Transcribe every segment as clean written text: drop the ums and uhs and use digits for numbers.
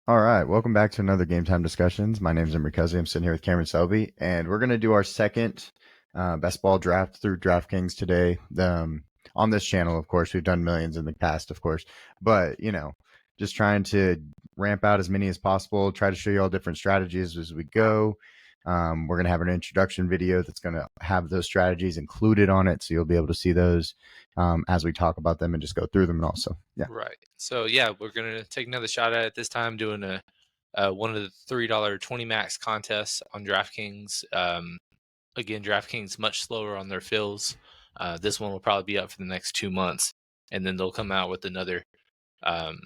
All right, welcome back to another Game Time Discussions. My name is Emory Cuzzy. I'm sitting here with Cameron Selby, and we're going to do our second best ball draft through DraftKings today. On this channel, of course, we've done millions in the past, of course, but just trying to ramp out as many as possible. Try to show you all different strategies as we go. We're going to have an introduction video that's going to have those strategies included on it, so you'll be able to see those as we talk about them and just go through them. And also, Right. So yeah, we're gonna take another shot at it this time, doing one of the $3 20 max contests on DraftKings. Again, DraftKings much slower on their fills. This one will probably be up for the next 2 months, and then they'll come out with another, um,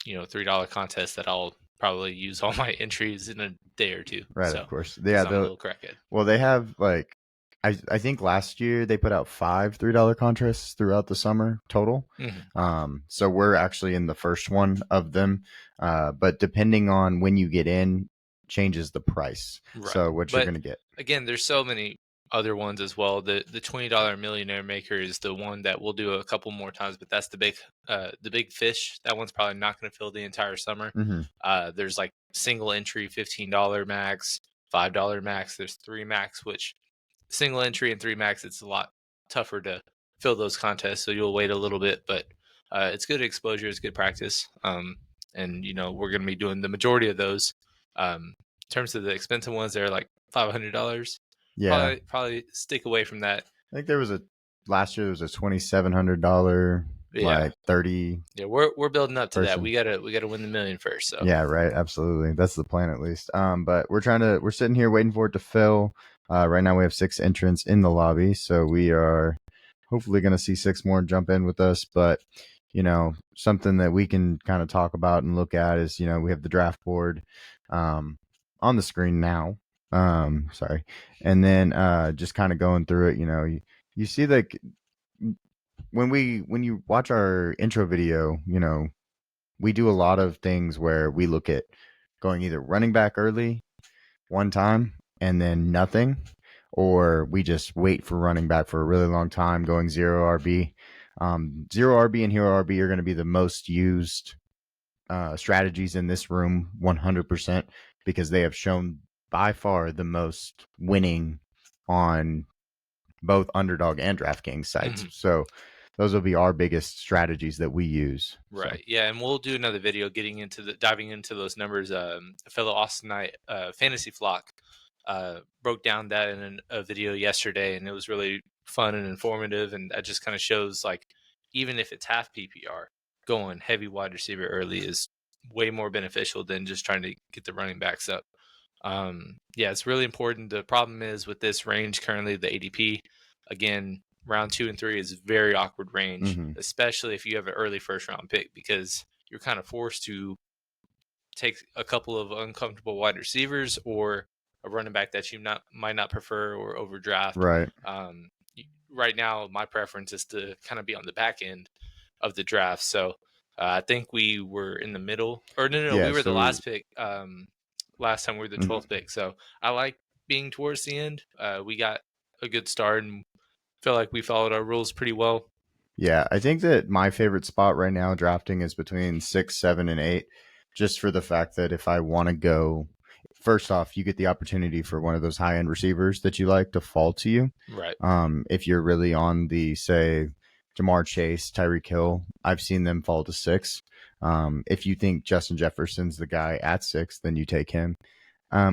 $3 contest that I'll probably use all my entries in a day or two. right, So, of course, because I'm a little crackhead. well, they have like I think last year they put out 5 $3 contests throughout the summer total. So we're actually in the first one of them. But depending on when you get in, changes the price. Right. So what you're gonna get. Again, there's so many other ones as well. The $20 millionaire maker is the one that we'll do a couple more times, but that's the big fish. That one's probably not going to fill the entire summer. There's like single entry $15 max, $5 max. There's 3 max, which single entry and 3 max, it's a lot tougher to fill those contests. So you'll wait a little bit, but it's good exposure, it's good practice. And we're going to be doing the majority of those. In terms of the expensive ones, they're like $500. Yeah, probably stick away from that. I think last year there was a $2,700 like 30. Yeah, we're building up to that. person. We gotta win the million first. So Yeah, right. Absolutely. That's the plan at least. But we're sitting here waiting for it to fill. Right now we have 6 entrants in the lobby, so we are hopefully going to see 6 more jump in with us. But something that we can kind of talk about and look at is we have the draft board on the screen now. Sorry, and then just kind of going through it. You see like when you watch our intro video, we do a lot of things where we look at going either running back early one time and then nothing, or we just wait for running back for a really long time going zero RB. Zero RB and hero RB are going to be the most used strategies in this room 100% because they have shown by far the most winning on both underdog and DraftKings sites. So those will be our biggest strategies that we use. Right. So. Yeah, and we'll do another video diving into those numbers. A fellow Austinite, Fantasy Flock, broke down that in a video yesterday, and it was really fun and informative. And that just kind of shows, like, even if it's half PPR, going heavy wide receiver early is way more beneficial than just trying to get the running backs up. Yeah, it's really important. The problem is with this range currently, the ADP, again, round 2 and 3 is very awkward range, especially if you have an early first round pick, because you're kind of forced to take a couple of uncomfortable wide receivers or a running back that you might not prefer or overdraft. Right. Right now, my preference is to kind of be on the back end of the draft. So I think we were in the middle, or no, we were the last pick. Last time we were the 12th pick. So I like being towards the end. We got a good start and feel like we followed our rules pretty well. Yeah, I think that my favorite spot right now drafting is between 6, 7, and 8, just for the fact that if I want to go, first off, you get the opportunity for one of those high end receivers that you like to fall to you. Right. If you're really on the, say, Jamar Chase, Tyreek Hill, I've seen them fall to 6. If you think Justin Jefferson's the guy at 6, then you take him.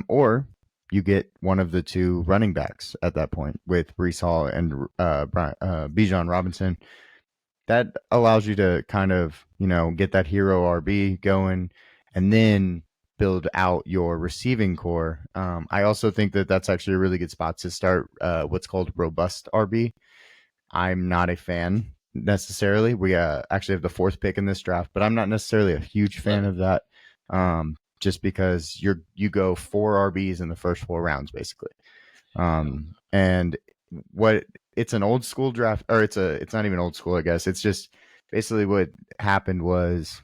Or you get one of the 2 running backs at that point with Brees Hall and Bijan Robinson. That allows you to kind of, get that hero RB going and then build out your receiving core. I also think that that's actually a really good spot to start what's called robust RB. I'm not a fan necessarily. We actually have the 4th pick in this draft, but I'm not necessarily a huge fan of that. Just because you go 4 RBs in the first 4 rounds, basically. And it's an old school draft, or it's not even old school, I guess. It's just basically what happened was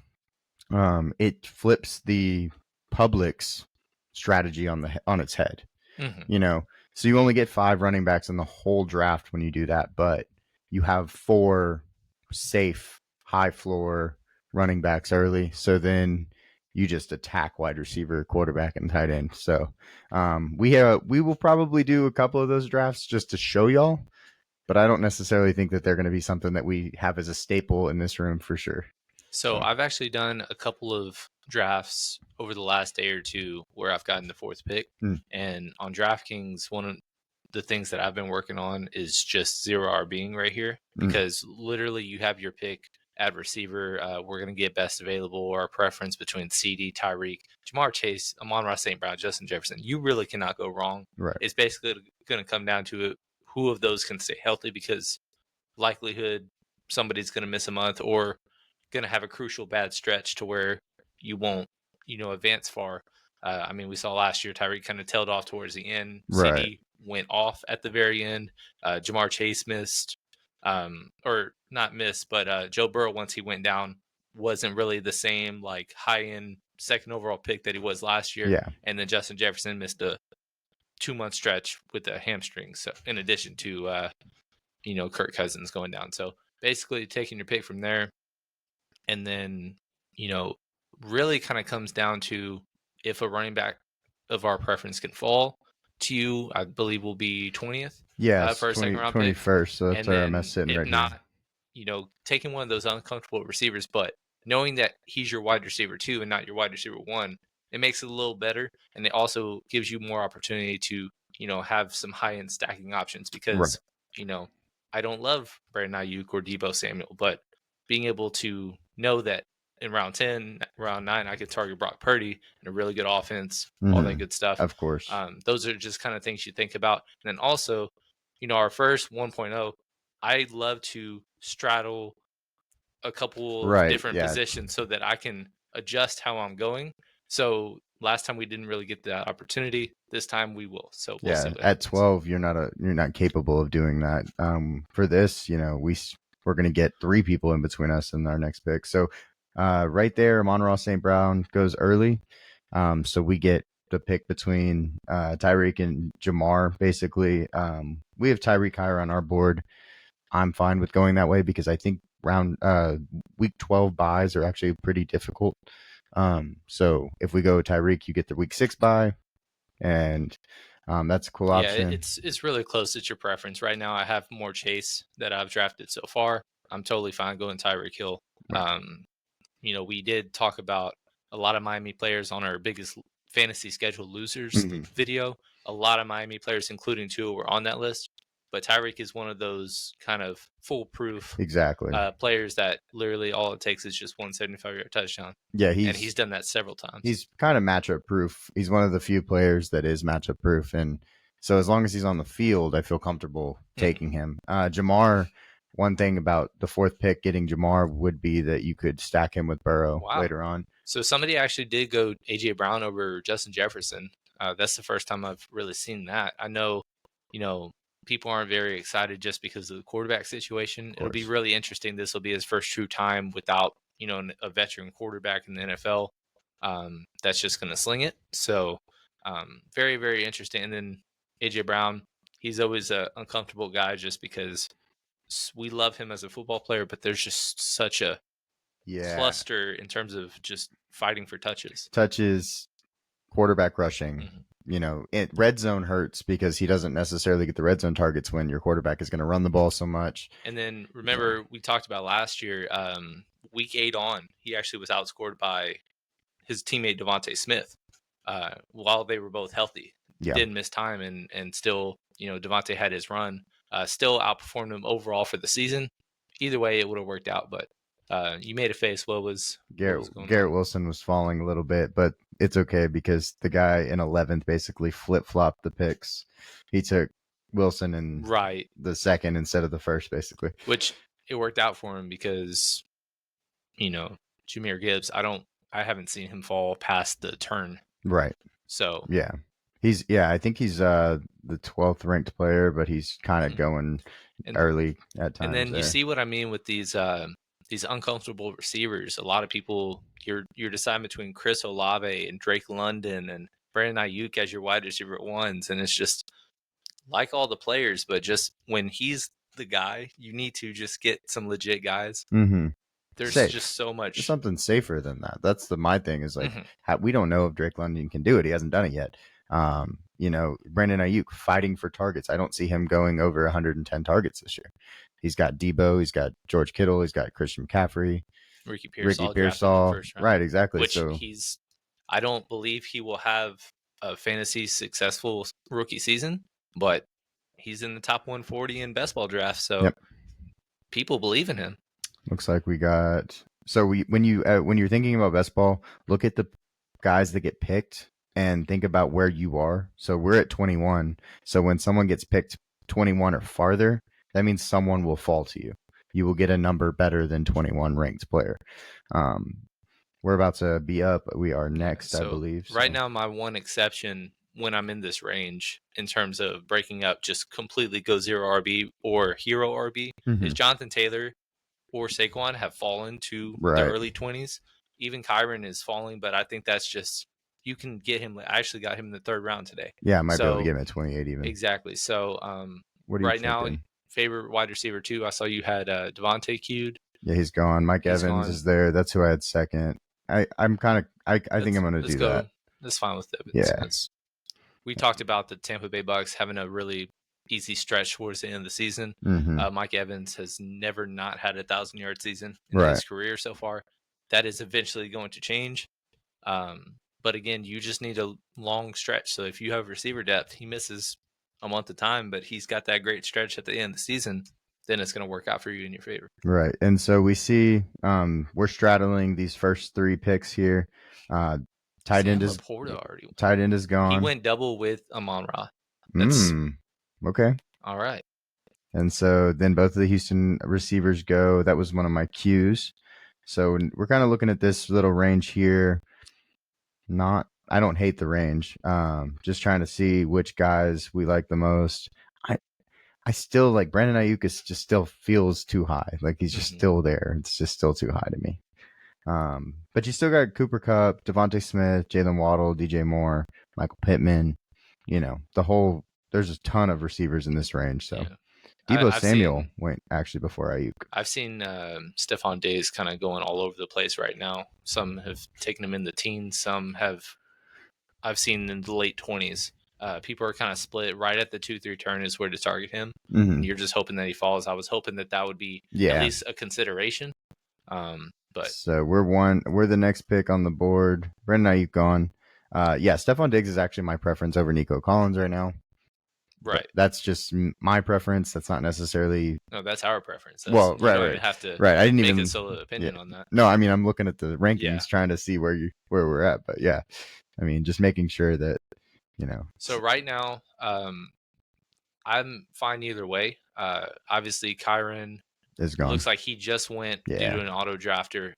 it flips the public's strategy on its head. So you only get 5 running backs in the whole draft when you do that, but you have 4 safe high floor running backs early. So then you just attack wide receiver, quarterback, and tight end. So we will probably do a couple of those drafts just to show y'all, but I don't necessarily think that they're going to be something that we have as a staple in this room for sure. So I've actually done a couple of drafts over the last day or two where I've gotten the fourth pick. Mm. And on DraftKings, one of the things that I've been working on is just zero RBing right here, because literally you have your pick at receiver. We're going to get best available, our preference between CD, Tyreek, Jamar Chase, Amon-Ra St. Brown, Justin Jefferson. You really cannot go wrong. Right. It's basically going to come down to who of those can stay healthy, because likelihood somebody's going to miss a month or going to have a crucial bad stretch to where you won't, advance far. I mean, we saw last year Tyreek kind of tailed off towards the end. Right. CD went off at the very end. Jamar Chase missed, or not missed, but Joe Burrow, once he went down, wasn't really the same like high end second overall pick that he was last year. Yeah. And then Justin Jefferson missed a 2-month stretch with a hamstring. So in addition to Kirk Cousins going down. So basically taking your pick from there, and then, really kind of comes down to if a running back of our preference can fall to you, I believe will be 20th Yes, for a second 20, round pick. 21st. So that's And where I'm then sitting if right not, here. taking one of those uncomfortable receivers, but knowing that he's your wide receiver 2 and not your wide receiver 1, it makes it a little better. And it also gives you more opportunity to, have some high end stacking options, because, I don't love Brandon Ayuk or Debo Samuel, but being able to know that in round 10, round 9, I could target Brock Purdy and a really good offense, all that good stuff. Of course. Those are just kind of things you think about. And then also, our first 1.0, I love to straddle a couple of different positions so that I can adjust how I'm going. So last time we didn't really get that opportunity. This time we will. So we'll see what at happens. 12 you're not capable of doing that. For this, we're going to get 3 people in between us and our next pick. So right there, Amon-Ra St. Brown goes early. So we get the pick between Tyreek and Jamar. Basically, we have Tyreek higher on our board. I'm fine with going that way because I think week 12 buys are actually pretty difficult. So if we go Tyreek, you get the week 6 buy, and that's a cool option. Yeah, it's really close. It's your preference. Right now, I have more Chase that I've drafted so far. I'm totally fine going Tyreek Hill. Right. We did talk about a lot of Miami players on our biggest fantasy schedule losers video. A lot of Miami players, including Tua, were on that list. But Tyreek is one of those kind of foolproof players that literally all it takes is just 175-yard touchdown. Yeah, and he's done that several times. He's kind of matchup proof. He's one of the few players that is matchup proof, and so as long as he's on the field, I feel comfortable taking him. Jamar, one thing about the 4th pick getting Jamar would be that you could stack him with Burrow later on. So somebody actually did go AJ Brown over Justin Jefferson. That's the first time I've really seen that. I know, people aren't very excited just because of the quarterback situation. It'll be really interesting. This will be his first true time without, a veteran quarterback in the NFL. That's just going to sling it. So very, very interesting. And then AJ Brown, he's always an uncomfortable guy just because we love him as a football player, but there's just such a cluster in terms of just fighting for touches, quarterback rushing. Red zone hurts because he doesn't necessarily get the red zone targets when your quarterback is going to run the ball so much. And then remember, we talked about last year, week 8 on, he actually was outscored by his teammate Devontae Smith while they were both healthy. Didn't miss time, and still, Devontae had his run, still outperformed him overall for the season. Either way, it would have worked out, but you made a face. What was going on? Garrett Wilson was falling a little bit, but it's okay because the guy in 11th basically flip-flopped the picks. He took Wilson in the 2nd instead of the 1st, basically. Which it worked out for him because, Jahmyr Gibbs, I haven't seen him fall past the turn. Right. So I think he's the 12th ranked player, but he's kind of going early at times. And then you see what I mean with these uncomfortable receivers. A lot of people, you're deciding between Chris Olave and Drake London and Brandon Ayuk as your wide receiver 1s, and it's just like all the players, but just when he's the guy, you need to just get some legit guys. There's safe. just so There's much. something safer than that. That's my thing is like Mhm. we don't know if Drake London can do it. He hasn't done it yet. Brandon Ayuk fighting for targets. I don't see him going over 110 targets this year. He's got Debo, he's got George Kittle, he's got Christian McCaffrey, Ricky Ricky Pearsall drafted in the Pearsall. first round, Right, exactly. which So, I don't believe he will have a fantasy successful rookie season, but he's in the top 140 in best ball draft, so yep. people believe in him. Looks like we got. So when you're thinking about best ball, look at the guys that get picked and think about where you are. So we're at 21. So when someone gets picked 21 or farther, that means someone will fall to you. You will get a number better than 21 ranked player. Um, we're about to be up. We are next, I So believe. right So now, my one exception when I'm in this range in terms of breaking up, just completely go zero RB or hero RB is Mhm. Jonathan Taylor or Saquon have fallen to the Right. early 20s. Even Kyron is falling, but I think that's just you can get him. I actually got him in the third round today. Yeah, I might be able to So get him at 28 even. exactly. So What are you right now, thinking? favorite wide receiver too. I saw you had Devontae queued. Yeah, he's gone. Mike He's Evans gone. is there. That's who I had second. I'm kind of. I think I'm going to Let's do that. go. That's fine with Evans. Yeah. We talked about the Tampa Bay Bucks having a really easy stretch towards the end of the season. Mm-hmm. Mike Evans has never not had 1,000-yard season in Right. his career so far. That is eventually going to change. But again, you just need a long stretch. So if you have receiver depth, he misses a month of time, but he's got that great stretch at the end of the season, then it's going to work out for you in your favor. Right. And so we see we're straddling these first three picks here. Tight end Sam is Laporta already went. tight end is He gone. went double with Amon Ra. That's Okay. all right. And so then both of the Houston receivers go. That was one of my cues. So we're kind of looking at this little range here. I don't hate the range. Just trying to see which guys we like the most. I I still like Brandon Ayuk is just still feels too high. Like he's just still there. It's just still too high to me. But you still got Cooper Kupp, Devontae Smith, Jalen Waddle, DJ Moore, Michael Pittman. There's a ton of receivers in this range. So Yeah. Debo I've Samuel seen went actually before Ayuk. Stephon Diggs kind of going all over the place right now. Some have taken him in the teens. Some have I've seen in the late 20s. People are kind of split. Right at the 2-3 turn is where to target him, Mm-hmm. and you're just hoping that he falls. I was hoping that would be at Yeah. least a consideration. But So we're the next pick on the board. Brandon Ayuk gone. Yeah, Stephon Diggs is actually my preference over Nico Collins right now. right, That's just my preference. That's not necessarily no, that's our preference. well, You right, don't even right, have to right. I didn't make a even. solo Yeah, opinion on that. no. I mean, I'm looking at the rankings, Yeah. trying to see where we're at. But yeah, I mean, just making sure that So right now, I'm fine either way. Obviously, Kyron is gone. looks like he just went due Yeah. to an auto drafter.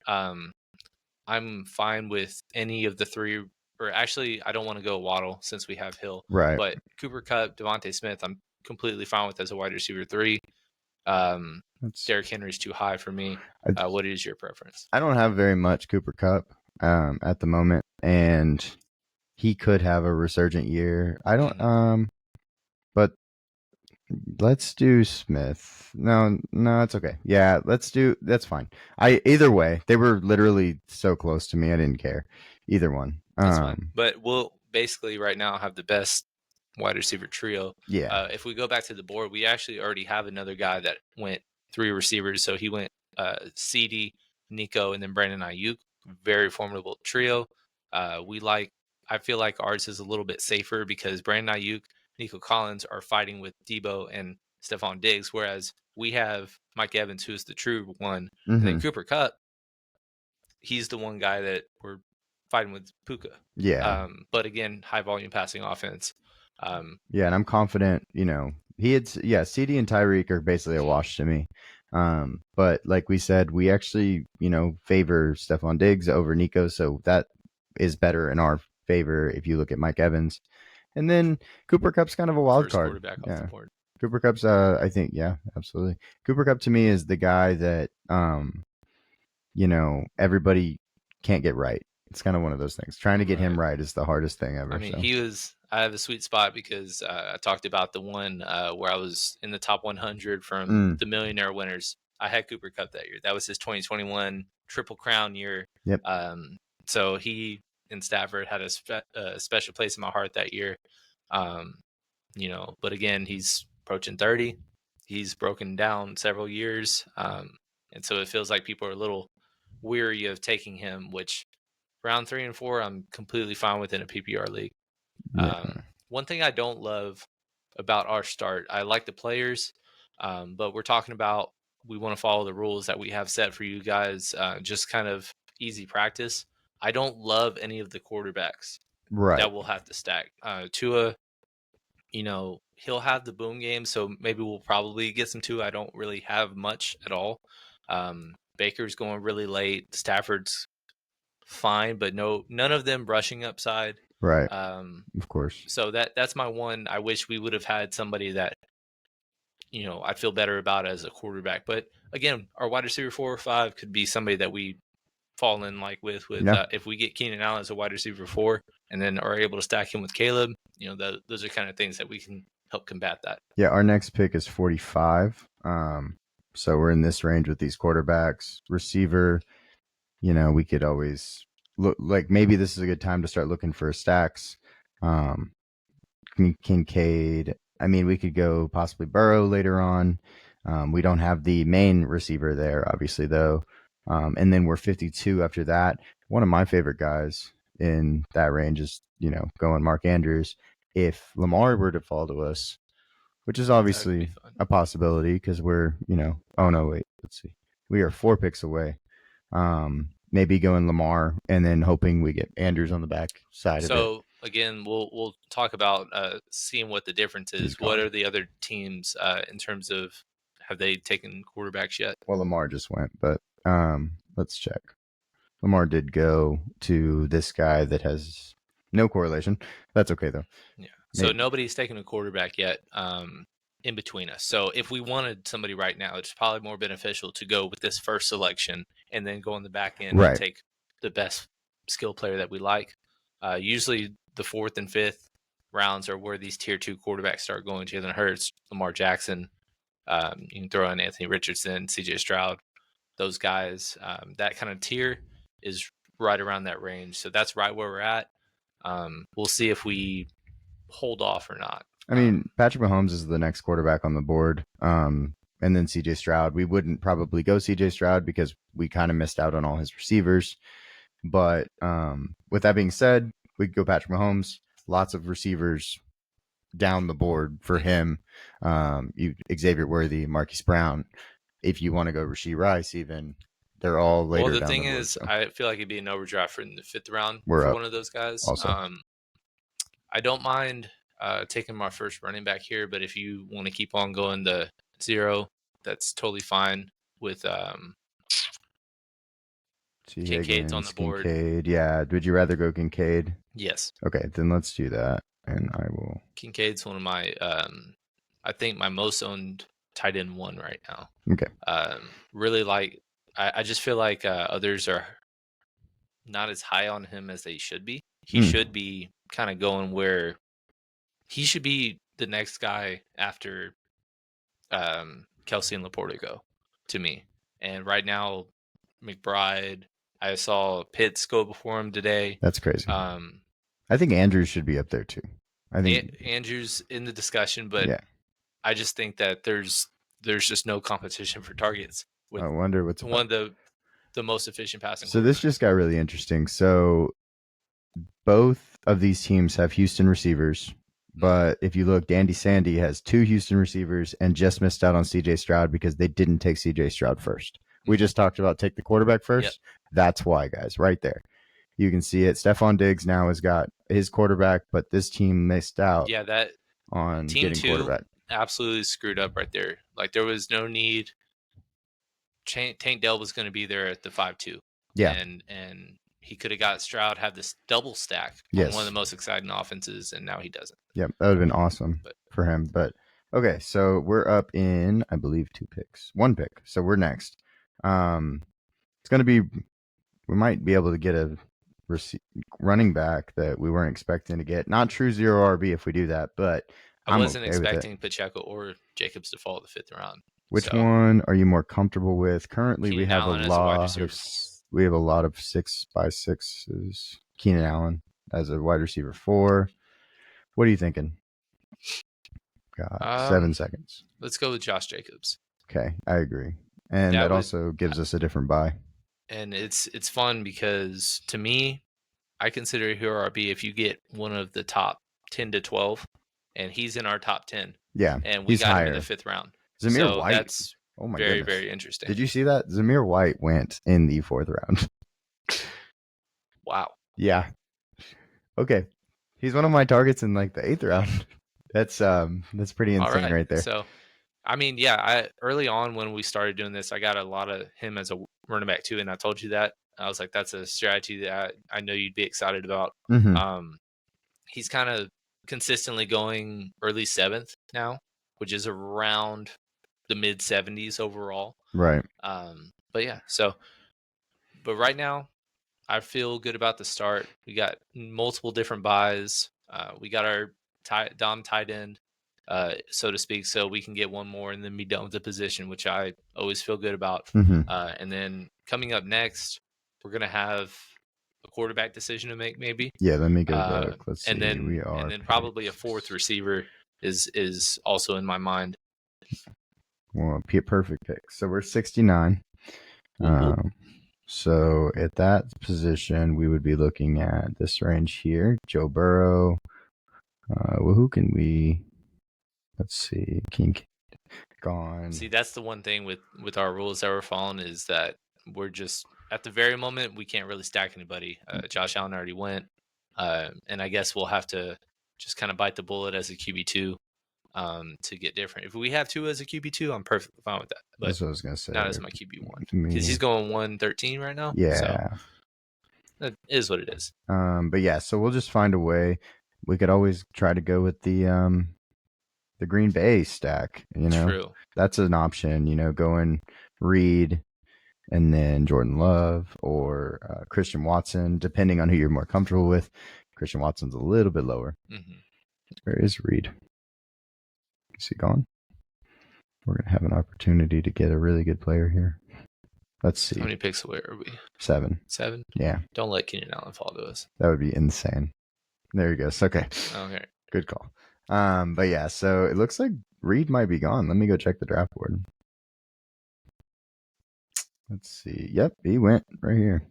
I'm fine with any of the three, or actually, I don't want to go Waddle since we have Hill. Right. But Cooper Kupp, Devontae Smith, I'm completely fine with as a wide receiver 3. Derrick Henry's too high for me. What is your preference? I don't have very much Cooper Kupp at the moment, and he could have a resurgent year. I don't. But let's do Smith. No, it's okay. Yeah, that's fine. Either way, they were literally so close to me. I didn't care. Either one. That's fine. But we'll basically right now have the best wide receiver trio. Yeah. If we go back to the board, we actually already have another guy that went 3 receivers. So he went CD, Nico, and then Brandon Ayuk. Very formidable trio. I feel like ours is a little bit safer because Brandon Ayuk, Nico Collins are fighting with Debo and Stephon Diggs, whereas we have Mike Evans, who's the true one, and then Mm-hmm. Cooper Kupp, he's the one guy that we're fighting with Puka. Yeah. But again, high volume passing offense. Yeah, and I'm confident. CD and Tyreek are basically a wash to me. But like we said, we actually favor Stephon Diggs over Nico, so that is better in our favor if you look at Mike Evans. And then Cooper Cup's kind of a wild first card. quarterback off Yeah. the board. Cooper Cup's I think, yeah, absolutely. Cooper Cup to me is the guy that everybody can't get right. It's kind of one of those things. Trying to get him right is the hardest thing ever. I mean, so. I have a sweet spot because I talked about the one where I was in the top 100 from the millionaire winners. I had Cooper Kupp that year. That was his 2021 Triple Crown year. Yep. So he and Stafford had a special place in my heart that year. But again, he's approaching 30. He's broken down several years. And so it feels like people are a little weary of taking him, which round 3 and 4, I'm completely fine with in a PPR league. Yeah. One thing I don't love about our start, I like the players, but we're talking about we want to follow the rules that we have set for you guys, just kind of easy practice. I don't love any of the quarterbacks Right. that we'll have to stack. Tua, he'll have the boom game, so maybe we'll probably get some Tua. I don't really have much at all. Baker's going really late. Stafford's fine, but none of them rushing upside. Right. Um, Of course. so that's my one. I wish we would have had somebody that I'd feel better about as a quarterback. But again, our wide receiver 4 or 5 could be somebody that we fall in like with Yeah. if we get Keenan Allen as a wide receiver 4 and then are able to stack him with Caleb. Those are kind of things that we can help combat that. Yeah. Our next pick is 45. So we're in this range with these quarterbacks. Receiver, we could always look like maybe this is a good time to start looking for stacks. Kincaid. I mean, we could go possibly Burrow later on. We don't have the main receiver there, obviously, though. And then we're 52 after that. One of my favorite guys in that range is, going Mark Andrews. If Lamar were to fall to us, which is That could be obviously fun. a possibility because we're, oh no, wait, let's see. We are 4 picks away. Maybe going Lamar and then hoping we get Andrews on the back side of it. So again, we'll talk about seeing what the difference He's is. What gone. are the other teams in terms of have they taken quarterbacks yet? Well, Lamar just went, but let's check. Lamar did go to this guy that has no correlation. That's okay though. Yeah. So nobody's taken a quarterback yet in between us. So if we wanted somebody right now, it's probably more beneficial to go with this first selection and then go on the back end and Right. take the best skill player that we like. Usually the 4th and 5th rounds are where these tier 2 quarterbacks start going. Jalen Hurts, Lamar Jackson. You can throw in Anthony Richardson, CJ Stroud, those guys. That kind of tier is right around that range. So that's right where we're at. We'll see if we hold off or not. I mean, Patrick Mahomes is the next quarterback on the board. And then CJ Stroud. We wouldn't probably go CJ Stroud because we kind of missed out on all his receivers. But with that being said, we could go Patrick Mahomes. Lots of receivers down the board for him. Xavier Worthy, Marquise Brown. If you want to go Rashee Rice, even they're all later. Well, the down thing the board, is, so. I feel like it'd be an overdraft in the 5th round We're for up one of those guys. also. I don't mind taking my first running back here, but if you want to keep on going the 0, that's totally fine with Kincaid's on the board. Kincaid. Yeah. Would you rather go Kincaid? Yes. Okay, then let's do that. And I will. Kincaid's one of my, I think my most owned tight end 1 right now. Okay. Really like, I just feel like others are not as high on him as they should be. He should be kind of going where he should be the next guy after Kelsey and Laporta go, to me. And right now, McBride, I saw Pitts go before him today. That's crazy. I think Andrews should be up there too. I think Andrews in the discussion, but yeah. I just think that there's just no competition for targets with I wonder what's one of the most efficient passing. So this just got really interesting. So both of these teams have Houston receivers, but if you look, Dandy Sandy has 2 Houston receivers and just missed out on CJ Stroud because they didn't take CJ Stroud first. We just talked about take the quarterback first. Yep. That's why, guys, right there. You can see it. Stephon Diggs now has got his quarterback, but this team missed out. Yeah, that on team getting 2 quarterback. Absolutely screwed up right there. Like there was no need. Tank Dell was going to be there at the 5-2. Yeah. And he could have got Stroud, have this double stack on one of the most exciting offenses, and now he doesn't. Yeah, that would have been awesome for him. But okay, so we're up in, I believe, 2 picks. 1 pick. So we're next. It's going to be, we might be able to get a running back that we weren't expecting to get. Not true 0 RB if we do that, but I wasn't expecting Pacheco or Jacobs to fall at the 5th round. Which So one are you more comfortable with? Currently, we Keenan have Allen as a wide receiver 4. we have a lot of 6x6s. Keenan Allen as a wide receiver 4. What are you thinking? Got 7 seconds. Let's go with Josh Jacobs. Okay, I agree, and That that would, also gives us a different buy. and it's fun because to me, I consider a hero RB if you get one of the top 10 to 12, and he's in our top 10, Yeah, and we he's got him in the higher. 5th round. Zamir So White. that's Oh my very, goodness. very interesting. Did you see that? Zamir White went in the 4th round. Wow. Yeah. Okay. He's one of my targets in like the 8th round. That's pretty All insane right. right there. So, I mean, yeah, I early on when we started doing this, I got a lot of him as a running back too, and I told you that. I was like, that's a strategy that I know you'd be excited about. Mm-hmm. He's kind of consistently going early 7th now, which is around the mid 70s overall. Right. But yeah, but right now I feel good about the start. We got multiple different buys. We got our Dom tight end, so to speak, so we can get one more and then be done with the position, which I always feel good about. Mm-hmm. And then coming up next, we're gonna have a quarterback decision to make, maybe. Yeah, let me go look. Let's see. And then We are probably a 4th receiver is also in my mind. well, perfect pick. So we're 69. Whoop. So at that position, we would be looking at this range here. Joe Burrow. Well, who can we? Let's see. King gone. See, that's the one thing with our rules that we're following is that we're just at the very moment we can't really stack anybody. Josh Allen already went, and I guess we'll have to just kind of bite the bullet as a QB2 to get different. If we have 2 as a QB2, I'm perfectly fine with that. But That's what I was gonna say. not as my QB1 To me, because he's going 113 right now. So yeah. that is what it is. But yeah, so we'll just find a way. We could always try to go with the Green Bay stack. You know, True. that's an option. You know, going Reed and then Jordan Love or Christian Watson, depending on who you're more comfortable with. Christian Watson's a little bit lower. Mm-hmm. Where is Reed? Is he gone? We're gonna have an opportunity to get a really good player here. Let's see. How many picks away are we? 7. 7? Yeah. Don't let Keenan Allen fall to us. That would be insane. There he goes. Okay. Okay. Good call. But yeah, so it looks like Reed might be gone. Let me go check the draft board. Let's see. Yep, he went right here.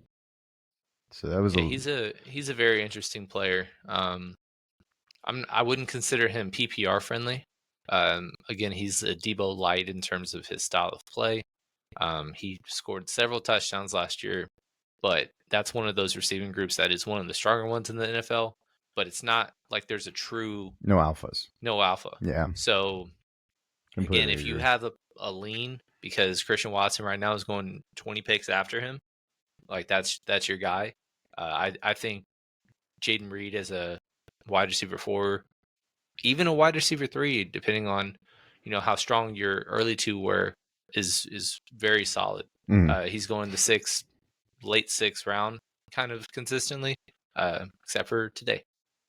So that was he's a very interesting player. I wouldn't consider him PPR friendly. Again, he's a Debo light in terms of his style of play. He scored several touchdowns last year, but that's one of those receiving groups that is one of the stronger ones in the NFL. But it's not like there's a true no alphas. no alpha. Yeah. So Completely again, if you agree. have a lean because Christian Watson right now is going 20 picks after him, like that's your guy. I think Jaden Reed as a wide receiver 4, even a wide receiver 3, depending on how strong your early 2 were, is very solid. He's going the late 6th round kind of consistently, except for today.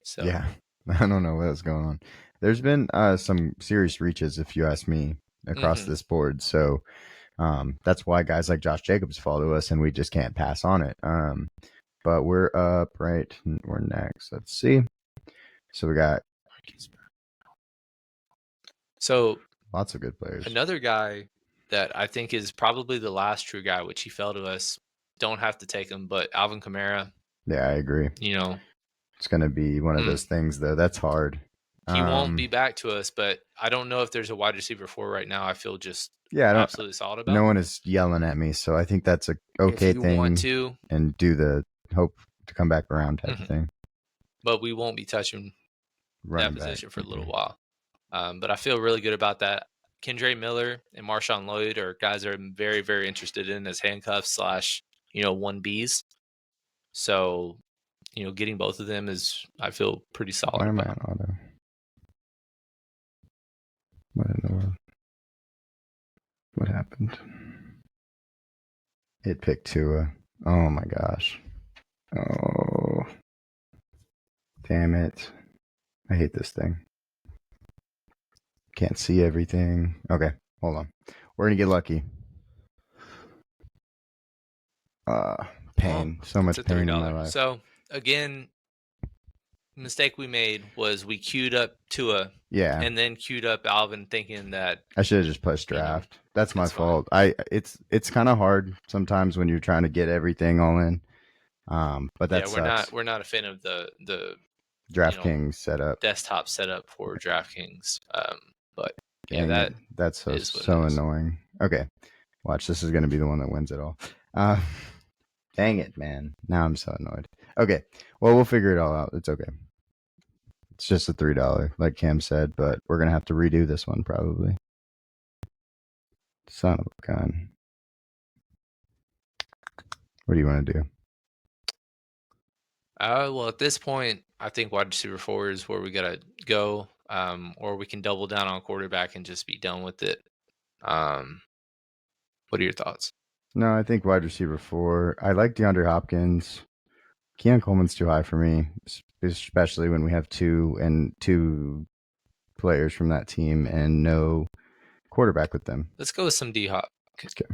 So yeah, I don't know what's going on. There's been some serious reaches, if you ask me, across this board. So that's why guys like Josh Jacobs follow us, and we just can't pass on it. But we're up right. We're next. Let's see. So we got lots of good players. Another guy that I think is probably the last true guy, which he fell to us. Don't have to take him, but Alvin Kamara. Yeah, I agree. It's going to be one of those things, though. That's hard. He won't be back to us, but I don't know if there's a wide receiver 4 right now. I feel just absolutely solid about. No one is yelling at me, so I think that's a okay thing. If you want to, and do the hope to come back around type of thing. But we won't be touching that position for a little while. But I feel really good about that. Kendre Miller and Marshawn Lloyd are guys that I'm very, very interested in as handcuffs / 1Bs. So, getting both of them is, I feel, pretty solid. Why am I on auto? What in the world? What happened? It picked Tua. Oh my gosh. Oh. Damn it. I hate this thing. Can't see everything. Okay, hold on. We're gonna get lucky. Pain. So It's much a pain in my $3. life. So again, the mistake we made was we queued up Tua Yeah. and then queued up Alvin, thinking that I should have just pushed draft. That's my it's fine. fault. It's kind of hard sometimes when you're trying to get everything all in. But that sucks. We're not a fan of the DraftKings setup. desktop setup for DraftKings. But yeah, Dang it. That's is what it so is. annoying. Okay. Watch, this is gonna be the one that wins it all. Uh dang it, man. Now I'm so annoyed. Okay. Well, we'll figure it all out. It's okay. It's just a $3, like Cam said, but we're gonna have to redo this one probably. Son of a gun. What do you want to do? Well, at this point, I think wide receiver 4 is where we gotta go. Or we can double down on quarterback and just be done with it. What are your thoughts? No, I think wide receiver 4. I like DeAndre Hopkins. Keon Coleman's too high for me, especially when we have two players from that team and no quarterback with them. Let's go with some D Hop. Okay.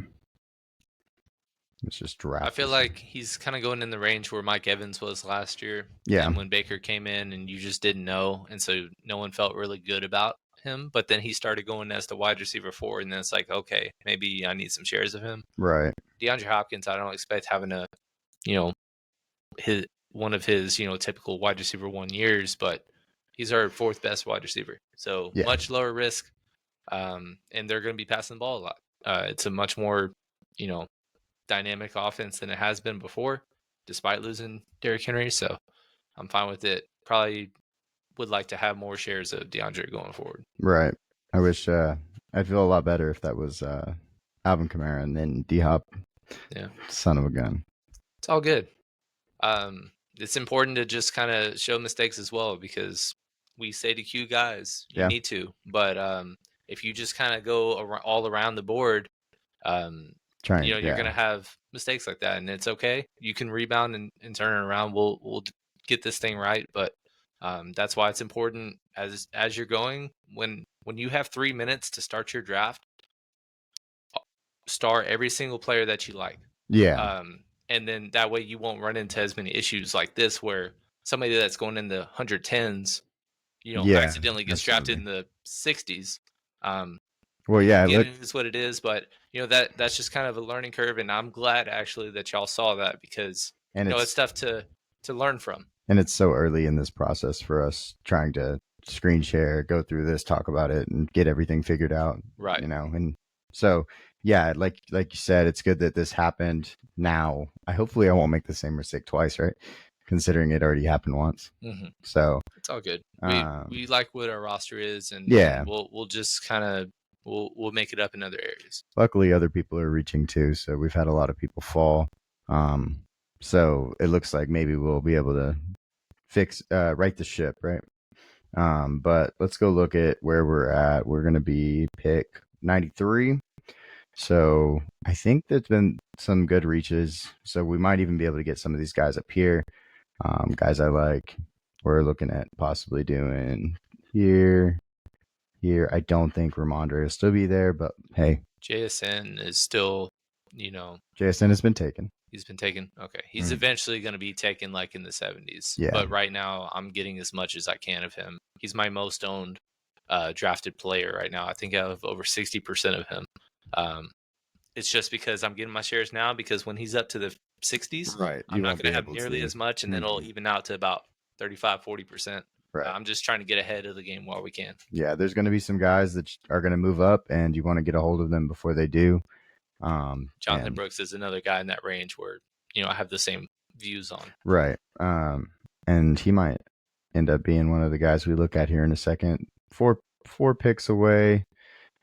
Let's just draft. I feel like he's kind of going in the range where Mike Evans was last year. Yeah. And when Baker came in and you just didn't know, and so no one felt really good about him. But then he started going as the wide receiver 4, and then it's like, okay, maybe I need some shares of him. Right. DeAndre Hopkins, I don't expect having a, one of his typical wide receiver 1 years, but he's our 4th best wide receiver, so much lower risk, and they're going to be passing the ball a lot. It's a much more dynamic offense than it has been before, despite losing Derrick Henry. So I'm fine with it. Probably would like to have more shares of DeAndre going forward. Right. I wish I'd feel a lot better if that was Alvin Kamara and then D Hop. Yeah. Son of a gun. It's all good. It's important to just kind of show mistakes as well, because we say to Q guys, you need to. But if you just kind of go all around the board, you're going to have mistakes like that, and it's okay. You can rebound and turn it around. We'll get this thing right. But that's why it's important as you're going, when you have 3 minutes to start your draft, start every single player that you like. Yeah. And then that way you won't run into as many issues like this, where somebody that's going in the 110s, accidentally gets drafted in the 60s. Well, yeah, it is what it is, but that's just kind of a learning curve, and I'm glad actually that y'all saw that, because it's stuff to learn from. And it's so early in this process for us trying to screen share, go through this, talk about it, and get everything figured out. Right. And so yeah, like you said, it's good that this happened now. Hopefully I won't make the same mistake twice, right? Considering it already happened once. Mm-hmm. So it's all good. We like what our roster is, and we'll just kind of we'll make it up in other areas. Luckily other people are reaching too, so we've had a lot of people fall. So it looks like maybe we'll be able to right the ship, right? But let's go look at where we're at. We're going to be pick 93. So I think there's been some good reaches. So we might even be able to get some of these guys up here. Guys I like. We're looking at possibly doing here. I don't think Ramondre will still be there, but hey. JSN is still, JSN has been taken. He's been taken. Okay. He's eventually going to be taken like in the 70s. Yeah. But right now I'm getting as much as I can of him. He's my most owned drafted player right now. I think I have over 60% of him. It's just because I'm getting my shares now, because when he's up to the 60s, right, I'm not going to have nearly as much, and then it'll even out to about 35-40%. Right. I'm just trying to get ahead of the game while we can. Yeah, there's going to be some guys that are going to move up, and you want to get a hold of them before they do. Jonathan Brooks is another guy in that range where I have the same views on. Right. And he might end up being one of the guys we look at here in a second. Four picks away.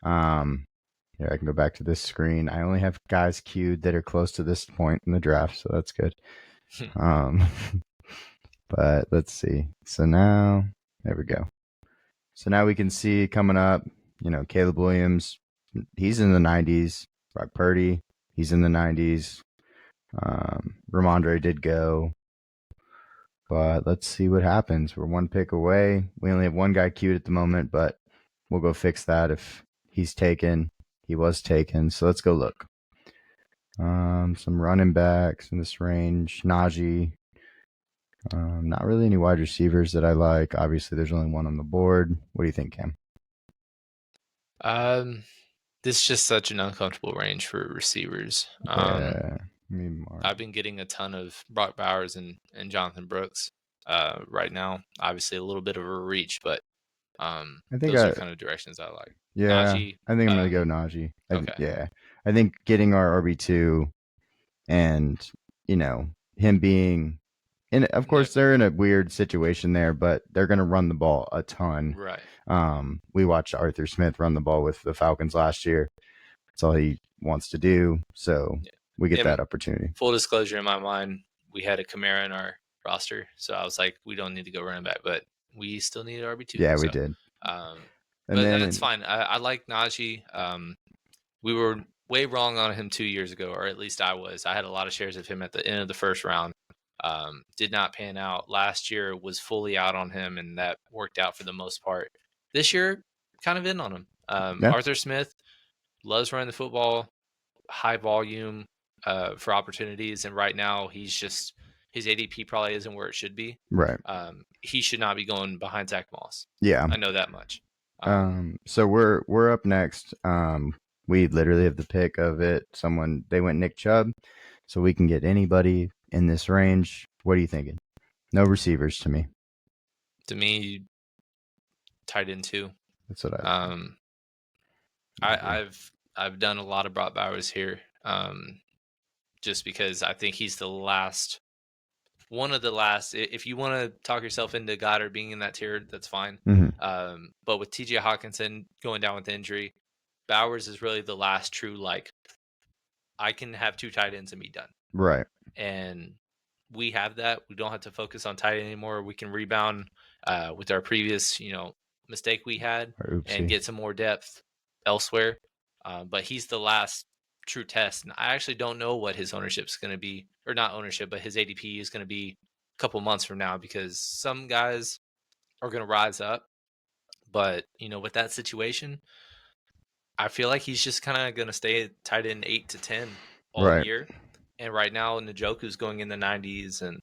Here, I can go back to this screen. I only have guys queued that are close to this point in the draft, so that's good. But let's see. So now, there we go. So now we can see coming up, Caleb Williams, he's in the 90s. Brock Purdy, he's in the 90s. Ramondre did go. But let's see what happens. We're one pick away. We only have one guy queued at the moment, but we'll go fix that if he's taken. he was taken. So let's go look. Some running backs in this range. Najee. Not really any wide receivers that I like. Obviously, there's only one on the board. What do you think, Cam? This is just such an uncomfortable range for receivers. Yeah. I've been getting a ton of Brock Bowers and Jonathan Brooks right now. Obviously, a little bit of a reach, but I think those are kind of directions I like. yeah, Najee. I think I'm gonna go Najee. Okay. Yeah, I think getting our RB2 and him being and of course they're in a weird situation there, but they're gonna run the ball a ton. Right. We watched Arthur Smith run the ball with the Falcons last year. That's all he wants to do. So we get that opportunity. Full disclosure, in my mind, we had a Kamara in our roster, so I was like, we don't need to go running back, but we still needed RB2. Yeah, we did. But that's fine. I like Najee. We were way wrong on him 2 years ago, or at least I was. I had a lot of shares of him at the end of the first round. Did not pan out. Last year was fully out on him, and that worked out for the most part. This year, kind of in on him. Arthur Smith loves running the football, high volume for opportunities, and right now he's just his ADP probably isn't where it should be. Right. He should not be going behind Zach Moss. Yeah, I know that much. So we're up next. We literally have the pick of it. They went Nick Chubb, so we can get anybody in this range. What are you thinking? No receivers to me. To me, tight end too. That's what I. I've done a lot of Brock Bowers here, just because I think he's one of the last. If you want to talk yourself into Goddard being in that tier, that's fine. Mm-hmm. But with T.J. Hawkinson going down with injury, Bowers is really the last true, like, I can have 2 tight ends and be done. Right. And we have that. We don't have to focus on tight end anymore. We can rebound with our previous, mistake we had and get some more depth elsewhere. But he's the last true test. And I actually don't know what his ownership is going to be, or not ownership, but his ADP is going to be a couple months from now, because some guys are going to rise up. But, with that situation, I feel like he's just kind of going to stay tight end 8 to 10 all year. And right now, Njoku's going in the 90s, and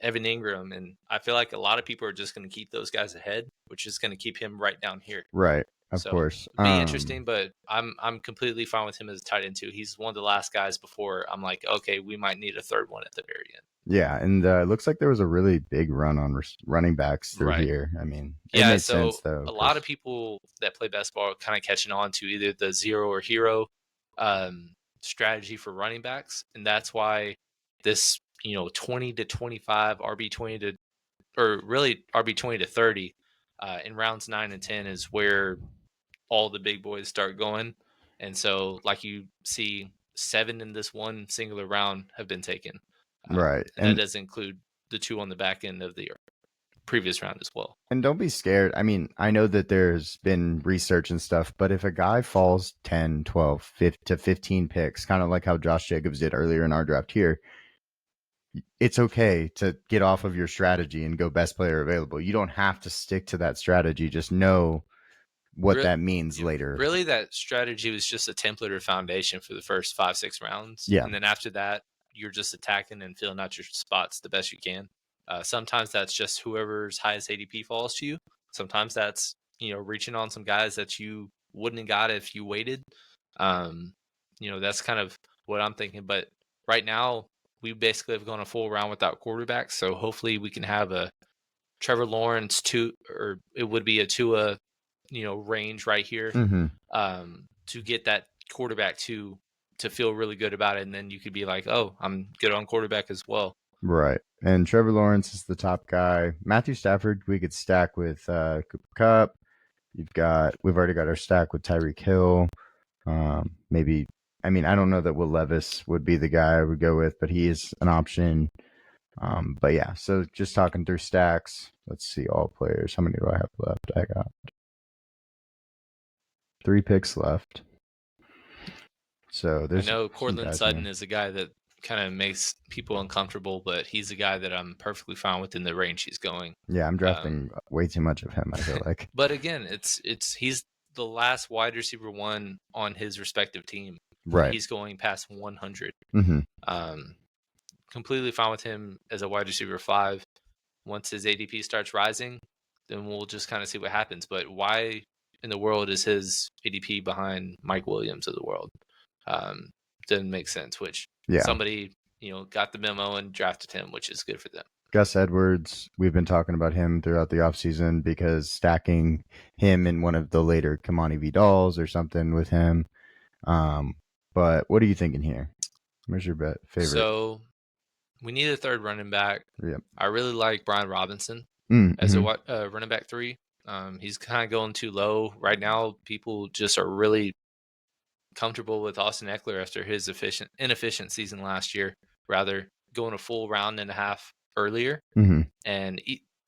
Evan Ingram. And I feel like a lot of people are just going to keep those guys ahead, which is going to keep him right down here. Right. Of course. It'd be interesting, but I'm completely fine with him as a tight end too. He's one of the last guys before I'm like, okay, we might need a third one at the very end. Yeah, and it looks like there was a really big run on running backs through here. I mean, it makes sense though. A lot of people that play basketball are kind of catching on to either the zero or hero strategy for running backs, and that's why this 20 to 25 RB20 to, or really RB20 to 30 in rounds 9 and 10 is where all the big boys start going. And so, like, you see 7 in this one singular round have been taken. Right. And that does include the 2 on the back end of the previous round as well. And don't be scared. I mean, I know that there's been research and stuff, but if a guy falls 10, 12, 15 picks, kind of like how Josh Jacobs did earlier in our draft here, it's okay to get off of your strategy and go best player available. You don't have to stick to that strategy. Just know what that means later. Really, that strategy was just a template or foundation for the first 5-6 rounds. Yeah. And then after that, you're just attacking and filling out your spots the best you can. Sometimes that's just whoever's highest ADP falls to you. Sometimes that's, reaching on some guys that you wouldn't have got if you waited. That's kind of what I'm thinking. But right now, we basically have gone a full round without quarterbacks. So hopefully we can have a Trevor Lawrence or it would be a Tua, range right here to get that quarterback to feel really good about it. And then you could be like, oh, I'm good on quarterback as well. Right. And Trevor Lawrence is the top guy. Matthew Stafford, we could stack with Cooper Kupp. We've already got our stack with Tyreek Hill. Maybe, I mean, I don't know that Will Levis would be the guy I would go with, but he is an option. But yeah, so just talking through stacks. Let's see all players. How many do I have left? I got 3 picks left. So I know Cortland Sutton is a guy that kind of makes people uncomfortable, but he's a guy that I'm perfectly fine with in the range he's going. Yeah, I'm drafting way too much of him, I feel like. But again, he's the last wide receiver one on his respective team. Right. He's going past 100. Mm-hmm. Completely fine with him as a wide receiver 5. Once his ADP starts rising, then we'll just kind of see what happens. But why in the world is his ADP behind Mike Williams of the world? Doesn't make sense. Which somebody got the memo and drafted him, which is good for them. Gus Edwards, we've been talking about him throughout the offseason because stacking him in one of the later Kamani Vidals or something with him. But what are you thinking here? Where's your favorite? So we need a third running back. Yep. I really like Brian Robinson as a running back 3. He's kind of going too low right now. People just are really comfortable with Austin Eckler after his inefficient season last year, rather going a full round and a half earlier. And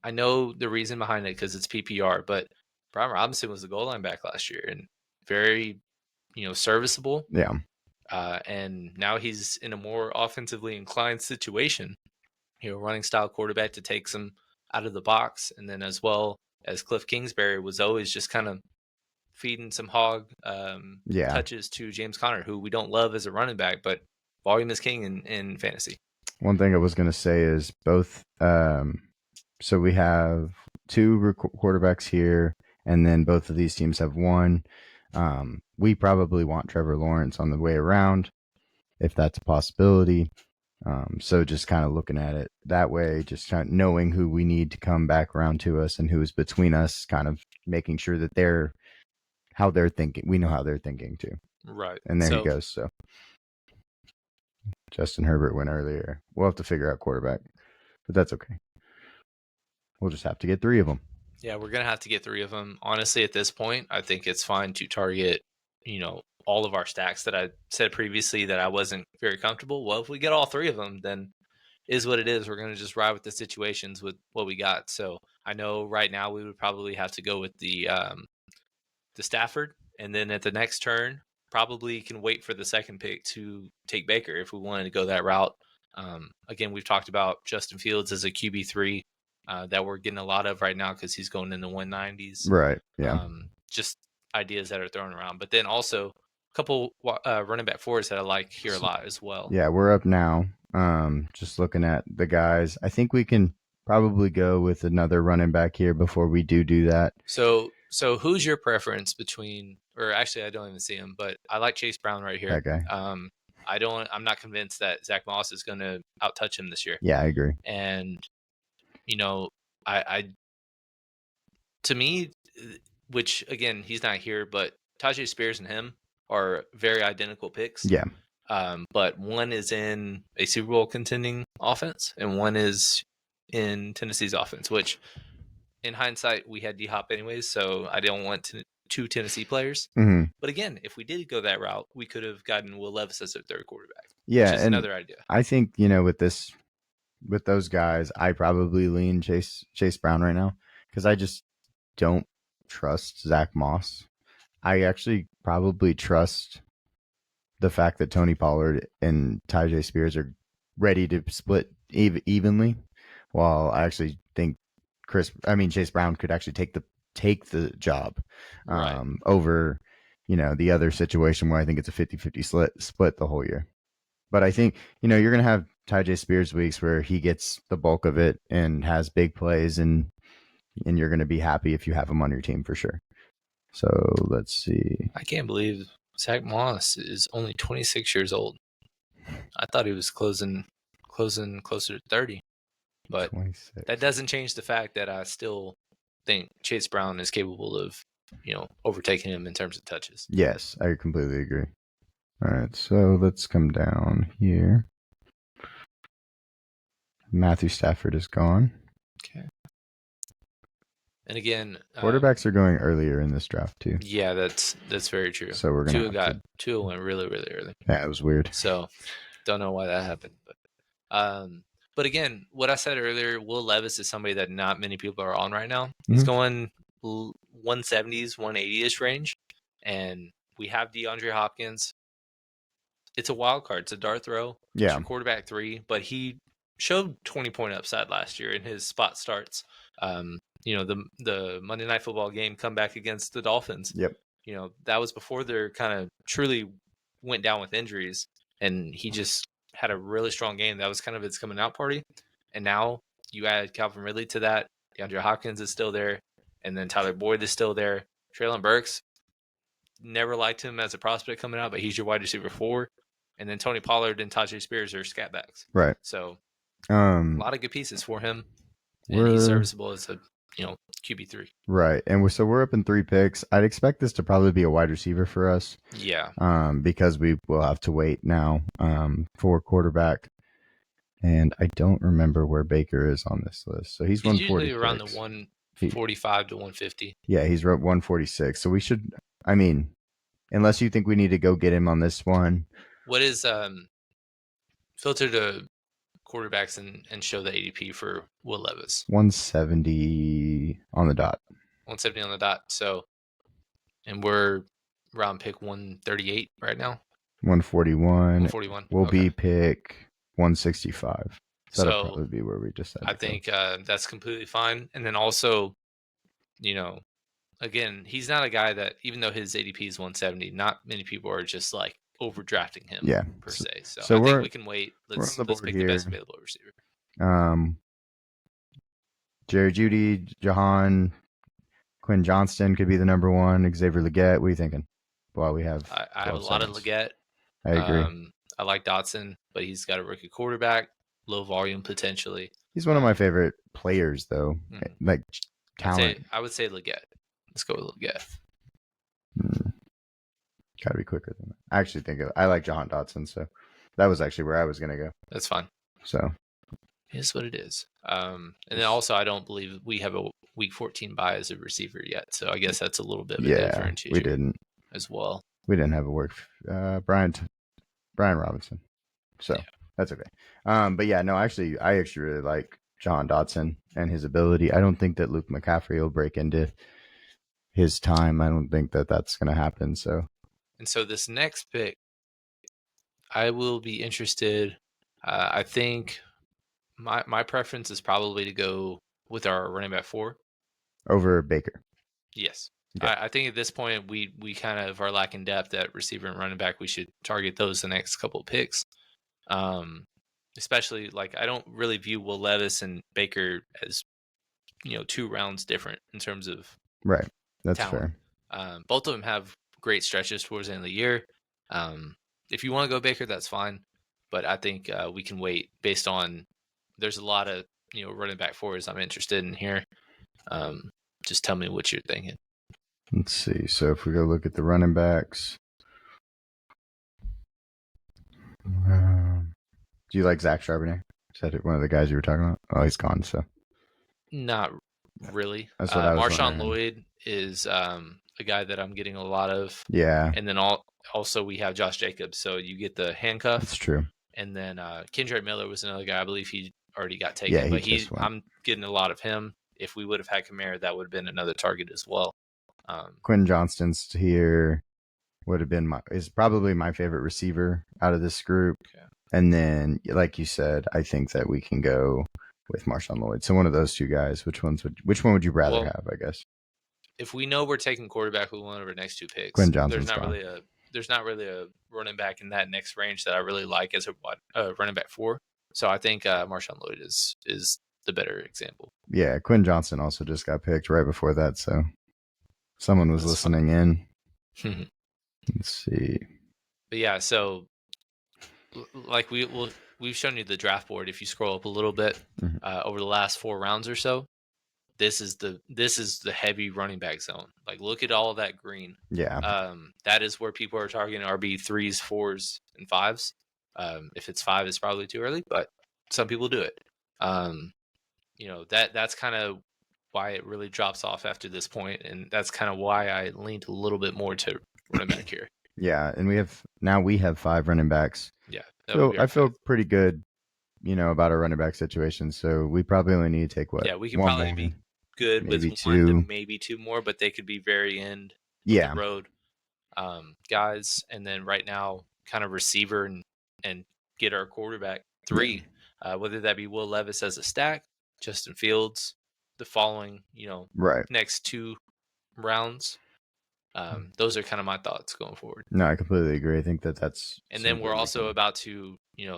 I know the reason behind it because it's PPR, but Brian Robinson was the goal line back last year and very, serviceable. Yeah. And now he's in a more offensively inclined situation, running style quarterback to take some out of the box. And then as well as Cliff Kingsbury was always just kind of feeding some hog touches to James Conner, who we don't love as a running back, but volume is king in fantasy. One thing I was going to say is both. So we have 2 quarterbacks here, and then both of these teams have 1. We probably want Trevor Lawrence on the way around, if that's a possibility. So just kind of looking at it that way, just kind of knowing who we need to come back around to us and who is between us, kind of making sure that how they're thinking. We know how they're thinking too. Right. And there he goes. So Justin Herbert went earlier. We'll have to figure out quarterback, but that's okay. We'll just have to get 3 of them. Yeah, we're going to have to get 3 of them. Honestly, at this point, I think it's fine to target, all of our stacks that I said previously that I wasn't very comfortable. Well, if we get all 3 of them, then is what it is. We're going to just ride with the situations with what we got. So I know right now we would probably have to go with the Stafford, and then at the next turn, probably can wait for the second pick to take Baker if we wanted to go that route. Again, we've talked about Justin Fields as a QB3 that we're getting a lot of right now because he's going in the 190s. Right. Yeah. Just ideas that are thrown around. But then also a couple running back 4s that I like here a lot as well. Yeah, we're up now. Just looking at the guys. I think we can probably go with another running back here before we do that. So who's your preference between, or actually I don't even see him, but I like Chase Brown right here. That guy. I'm not convinced that Zach Moss is going to outtouch him this year. Yeah, I agree. And, to me, which again, he's not here, but Tajay Spears and him are very identical picks. Yeah. But one is in a Super Bowl contending offense and one is in Tennessee's offense, which in hindsight, we had D-Hop anyways, so I don't want 2 Tennessee players. Mm-hmm. But again, if we did go that route, we could have gotten Will Levis as a third quarterback. Yeah, which is another idea. I think, with those guys, I probably lean Chase Brown right now because I just don't trust Zach Moss. I actually probably trust the fact that Tony Pollard and Tajay Spears are ready to split evenly, while I actually think Chase Brown could actually take the job over, the other situation where I think it's a 50-50 split the whole year. But I think, you're going to have Tajay Spears weeks where he gets the bulk of it and has big plays, and you're going to be happy if you have him on your team for sure. So let's see. I can't believe Zach Moss is only 26 years old. I thought he was closing closer to 30. But 26. That doesn't change the fact that I still think Chase Brown is capable of, overtaking him in terms of touches. Yes, I completely agree. All right, so let's come down here. Matthew Stafford is gone. Okay. And again, quarterbacks are going earlier in this draft too. Yeah, that's very true. So we're gonna Tua went really, really early. Yeah, it was weird. So don't know why that happened, but again, what I said earlier, Will Levis is somebody that not many people are on right now. Mm-hmm. He's going 170s, 180ish range, and we have DeAndre Hopkins. It's a wild card. It's a dart throw. Yeah, it's your quarterback 3, but he showed 20-point upside last year in his spot starts. The Monday Night Football game comeback against the Dolphins. Yep. that was before they're kind of truly went down with injuries, and he just had a really strong game. That was kind of its coming out party. And now you add Calvin Ridley to that. DeAndre Hopkins is still there, and then Tyler Boyd is still there. Traylon Burks, never liked him as a prospect coming out, but he's your wide receiver 4. And then Tony Pollard and Tajay Spears are scat backs. Right. So a lot of good pieces for him, and he's serviceable as a QB3. Right, and we're up in 3 picks. I'd expect this to probably be a wide receiver for us. Yeah. Because we will have to wait now for quarterback. And I don't remember where Baker is on this list. So he's 146. Usually around the 145 to 150. Yeah, he's 146. So we should, I mean, unless you think we need to go get him on this one. What is filter to quarterbacks and show the ADP for Will Levis? 170 on the dot. 170 on the dot. So, and we're round pick 138 right now. 141. 141. Will be pick 165. So that'll probably be where we decide. I think that's completely fine. And then also, again, he's not a guy that, even though his ADP is 170, not many people are just like overdrafting him per se. So I think we can wait. Let's pick the best available receiver. Jerry Jeudy, Jahan, Quinn Johnston could be the number 1. Xavier Legette. What are you thinking? Well, we have. I have a lot of Legette. I agree. I like Dotson, but he's got a rookie quarterback, low volume potentially. He's one of my favorite players, though. Mm-hmm. Like talent. I would say Legette. Let's go with Legette. Gotta be quicker than that. I actually think I like Jahan Dotson, so that was actually where I was gonna go. That's fine. So it is what it is. And then also, I don't believe we have a week 14 bye as a receiver yet, so I guess that's a little bit of a differentiator. We didn't as well. We didn't have a work Brian Robinson, so that's okay. But yeah, no, actually, I actually really like Jahan Dotson and his ability. I don't think that Luke McCaffrey will break into his time. I don't think that that's going to happen. So. And so this next pick, I will be interested. I think my preference is probably to go with our running back 4 over Baker. Yes, okay. I think at this point we kind of are lacking depth at receiver and running back. We should target those the next couple of picks. Especially like I don't really view Will Levis and Baker as 2 rounds different in terms of right. That's talent. Fair. Both of them have great stretches towards the end of the year. If you want to go Baker, that's fine. But I think we can wait based on there's a lot of running back 4s I'm interested in here. Just tell me what you're thinking. Let's see. So if we go look at the running backs, do you like Zach Charbonnet? Is that one of the guys you were talking about? Oh, he's gone. So not really. That's what I was Marshawn Lloyd is a guy that I'm getting a lot of. Yeah. And then also we have Josh Jacobs. So you get the handcuff. That's true. And then Kendrick Miller was another guy. I believe he already got taken. Yeah, but I'm getting a lot of him. If we would have had Kamara, that would have been another target as well. Quinn Johnston's here. Would have been is probably my favorite receiver out of this group. Okay. And then, like you said, I think that we can go with Marshawn Lloyd. So one of those 2 guys. Which one would you rather have? I guess. If we know we're taking quarterback with one of our next 2 picks, Quinn Johnston's there's not really a running back in that next range that I really like as a running back 4. So I think Marshawn Lloyd is the better example. Yeah, Quinn Johnston also just got picked right before that, so someone was listening in. Let's see. But yeah, so like we've shown you the draft board. If you scroll up a little bit over the last 4 rounds or so, this is the heavy running back zone. Like look at all of that green. Yeah. That is where people are targeting RB 3s, 4s, and 5s. If it's 5, it's probably too early, but some people do it. That's kind of why it really drops off after this point, and that's kind of why I leaned a little bit more to running back here. Yeah, and we have 5 running backs. Yeah. So I feel pretty good, about our running back situation. So we probably only need to take what? Yeah, we can probably be good with 1 to maybe 2 more, but they could be very end of the road guys. And then right now, kind of receiver and get our quarterback 3, whether that be Will Levis as a stack, Justin Fields, the following, next 2 rounds. Those are kind of my thoughts going forward. No, I completely agree. I think that's And then we're simply also about to,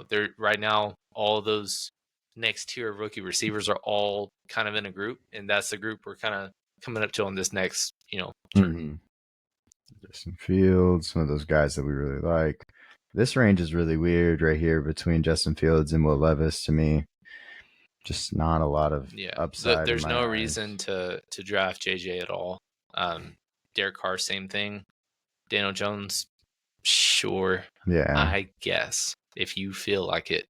they're right now, all of those next tier of rookie receivers are all kind of in a group, and that's the group we're kind of coming up to on this next, turn. Mm-hmm. Justin Fields, some of those guys that we really like. This range is really weird right here between Justin Fields and Will Levis to me. Just not a lot of upside in There's my no eyes. reason to draft JJ at all. Derek Carr, same thing. Daniel Jones, sure. Yeah. I guess if you feel like it.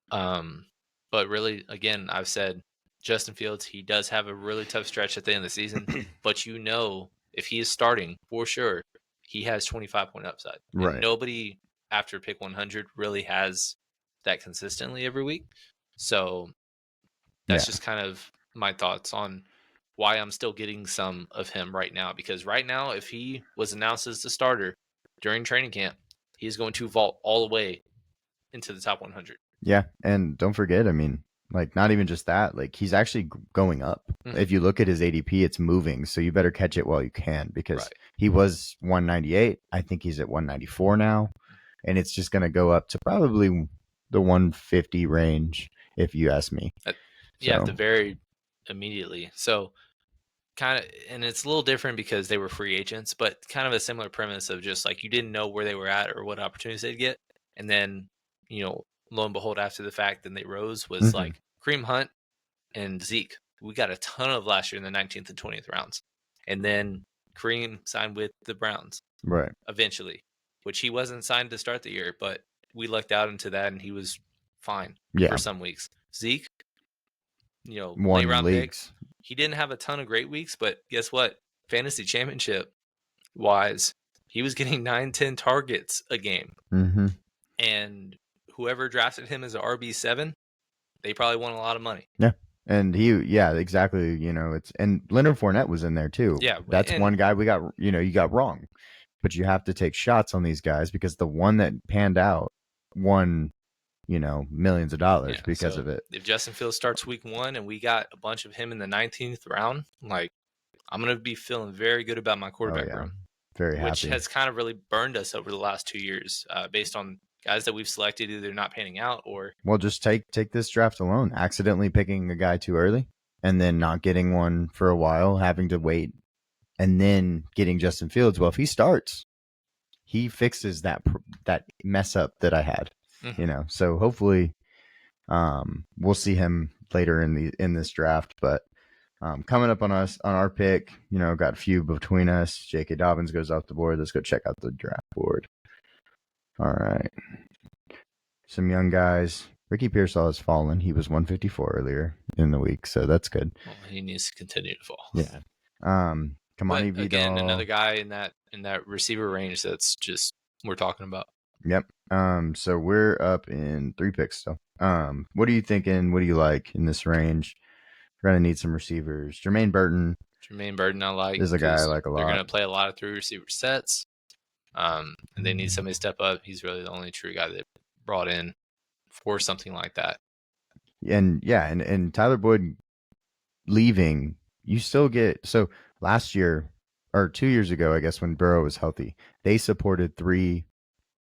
But really, again, I've said Justin Fields, he does have a really tough stretch at the end of the season, but if he is starting for sure, he has 25-point upside. Right. And nobody after pick 100 really has that consistently every week. So that's just kind of my thoughts on why I'm still getting some of him right now. Because right now, if he was announced as the starter during training camp, he's going to vault all the way into the top 100. Yeah, and don't forget, I mean, like not even just that, like he's actually going up. Mhm. If you look at his ADP, it's moving, so you better catch it while you can because Right. he was 198. I think he's at 194 now, and it's just going to go up to probably the 150 range if you ask me. Yeah, at the very immediately. So kind of, and it's a little different because they were free agents, but kind of a similar premise of just like you didn't know where they were at or what opportunities they'd get, and then lo and behold, after the fact, then they rose was Mhm. like Kareem Hunt and Zeke. We got a ton of last year in the 19th and 20th rounds, and then Kareem signed with the Browns Right. eventually, which he wasn't signed to start the year, but we lucked out into that, and he was fine Yeah. for some weeks. Zeke, late Won round pick. leagues. He didn't have a ton of great weeks, but guess what? Fantasy championship wise, he was getting 9-10 targets a game. Mm-hmm. And whoever drafted him as an RB7, they probably won a lot of money. Yeah. And exactly. And Leonard Fournette was in there too. Yeah. That's and one guy we got, you got wrong. But you have to take shots on these guys because the one that panned out won, millions of dollars because of it. If Justin Fields starts week 1 and we got a bunch of him in the 19th round, like I'm going to be feeling very good about my quarterback room. Very happy. Which has kind of really burned us over the last 2 years based on guys that we've selected either not panning out or. Well, just take this draft alone. Accidentally picking a guy too early and then not getting one for a while, having to wait, and then getting Justin Fields. Well, if he starts, he fixes that mess up that I had. Mm-hmm. So hopefully we'll see him later in this draft. But coming up on our pick, got a few between us. J.K. Dobbins goes off the board. Let's go check out the draft board. All right. Some young guys. Ricky Pearsall has fallen. He was 154 earlier in the week, so that's good. Well, he needs to continue to fall. Yeah. Kamani Vidal. Again, another guy in that receiver range that's just we're talking about. Yep. So we're up in 3 picks still. What are you thinking? What do you like in this range? We're gonna need some receivers. Jermaine Burton, I like. Is a guy I like a lot. They're gonna play a lot of 3 receiver sets. And they need somebody to step up. He's really the only true guy that brought in for something like that. And Tyler Boyd leaving, you still get last year or 2 years ago, I guess when Burrow was healthy, they supported 3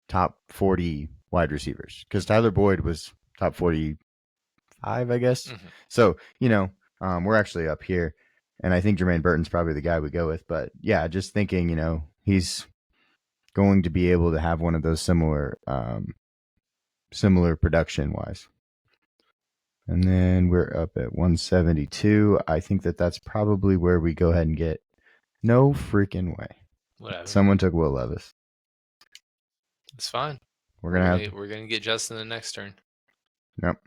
top 40 wide receivers because Tyler Boyd was top 45, I guess. Mm-hmm. So, we're actually up here, and I think Jermaine Burton's probably the guy we go with. But yeah, just thinking, he's going to be able to have one of those similar production wise. And then we're up at 172. I think that's probably where we go ahead and get. No freaking way. Whatever. Someone took Will Levis. It's fine. We're gonna get Justin the next turn. Yep.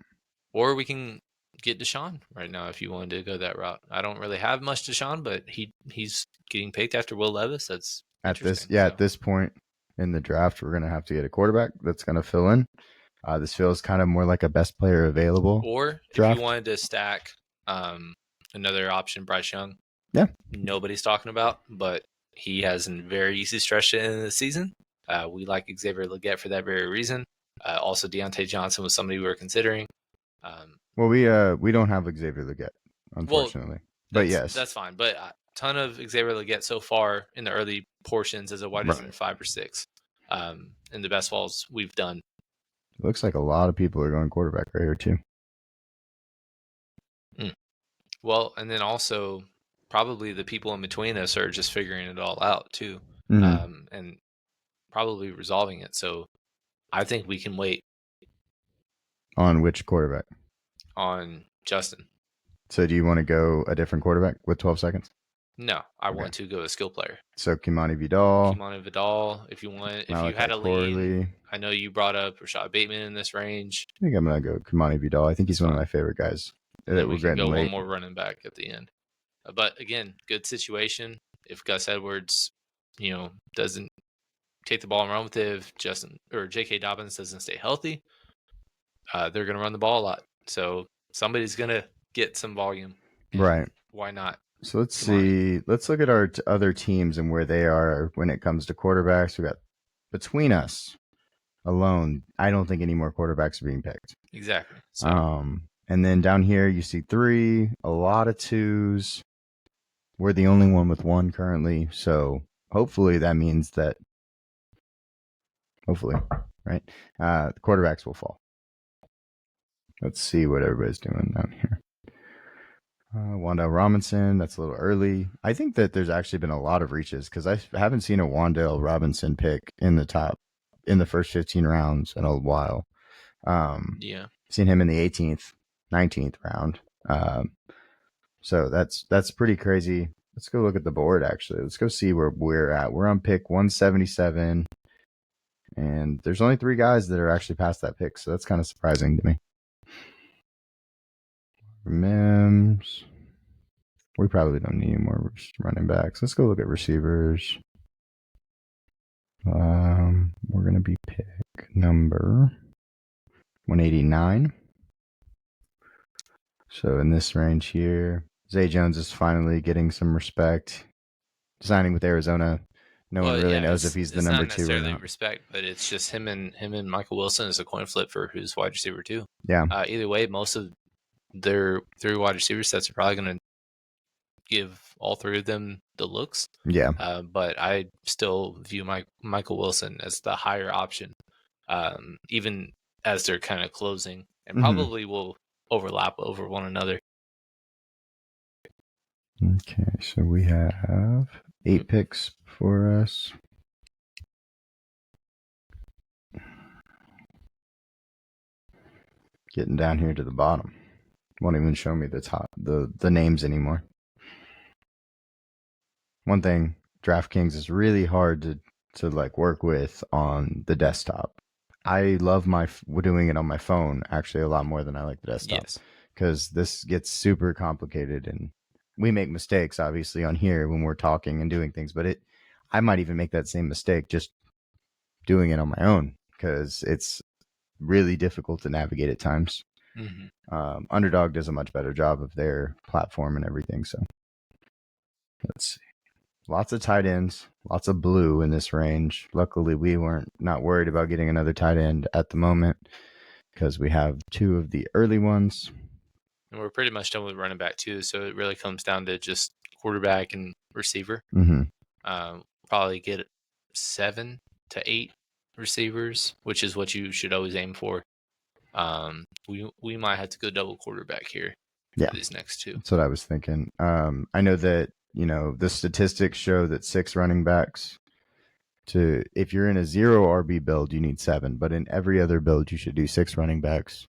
Or we can get Deshaun right now if you wanted to go that route. I don't really have much Deshaun, but he's getting picked after Will Levis. That's at this point in the draft, we're gonna have to get a quarterback that's gonna fill in. This feels kind of more like a best player available. Or draft. If you wanted to stack another option, Bryce Young. Yeah. Nobody's talking about, but he has a very easy stretch to the end of the season. We like Xavier Legette for that very reason. Also, Deontay Johnson was somebody we were considering. Well, we don't have Xavier Legette, unfortunately. But yes, that's fine. But a ton of Xavier Legette so far in the early portions as a wide receiver 5 or 6 in the best balls we've done. Looks like a lot of people are going quarterback right here too. Well, and then also probably the people in between us are just figuring it all out too, and probably resolving it. So I think we can wait On which quarterback? on Justin. So do you want to go a different quarterback with 12 seconds? No, I want to go a skill player. So Kimani Vidal. Kimani Vidal, if you want. If you Malachi had a Corley. lean, I know you brought up Rashad Bateman in this range. I think I'm going to go Kimani Vidal. I think he's one of my favorite guys And that then we're we can getting go late. one more running back at the end. But again, good situation. If Gus Edwards, doesn't take the ball and run with it, if Justin or J.K. Dobbins doesn't stay healthy, they're going to run the ball a lot. So somebody's going to get some volume. Right. Why not? So let's see. Let's look at our other teams and where they are when it comes to quarterbacks. We got between us alone. I don't think any more quarterbacks are being picked. Exactly. So. And then down here you see 3, a lot of 2s. We're the only one with 1 currently. So hopefully that means that. Hopefully, right? The quarterbacks will fall. Let's see what everybody's doing down here. Wandale Robinson, that's a little early. I think that there's actually been a lot of reaches because I haven't seen a Wandale Robinson pick in the first 15 rounds in a while. Seen him in the 18th, 19th round. So that's pretty crazy. Let's go look at the board, actually. Let's go see where we're at. We're on pick 177, and there's only 3 guys that are actually past that pick, so that's kind of surprising to me. Mims. We probably don't need any more running backs. Let's go look at receivers. We're going to be pick number 189. So in this range here, Zay Jones is finally getting some respect. Signing with Arizona. No one really knows if he's the number 2 or not. It's not necessarily respect, but it's just him and Michael Wilson is a coin flip for who's wide receiver 2. Yeah. Either way, most of their 3 wide receiver sets are probably going to give all 3 of them the looks. Yeah. But I still view Michael Wilson as the higher option, even as they're kind of closing, and probably will overlap over one another. Okay, so we have 8 picks for us. Getting down here to the bottom. Won't even show me the names anymore. One thing, DraftKings is really hard to like work with on the desktop. I love doing it on my phone actually a lot more than I like the desktop. Because this gets super complicated and we make mistakes obviously on here when we're talking and doing things, but I might even make that same mistake just doing it on my own because it's really difficult to navigate at times. Underdog does a much better job of their platform and everything. So let's see. Lots of tight ends, lots of blue in this range. Luckily, we weren't not worried about getting another tight end at the moment because we have 2 of the early ones. And we're pretty much done with running back too, so it really comes down to just quarterback and receiver. Probably get 7 to 8 receivers, which is what you should always aim for. We might have to go double quarterback here for these next 2. That's what I was thinking. I know that the statistics show that 6 running backs if you're in a 0 RB build, you need 7, but in every other build, you should do 6 running backs.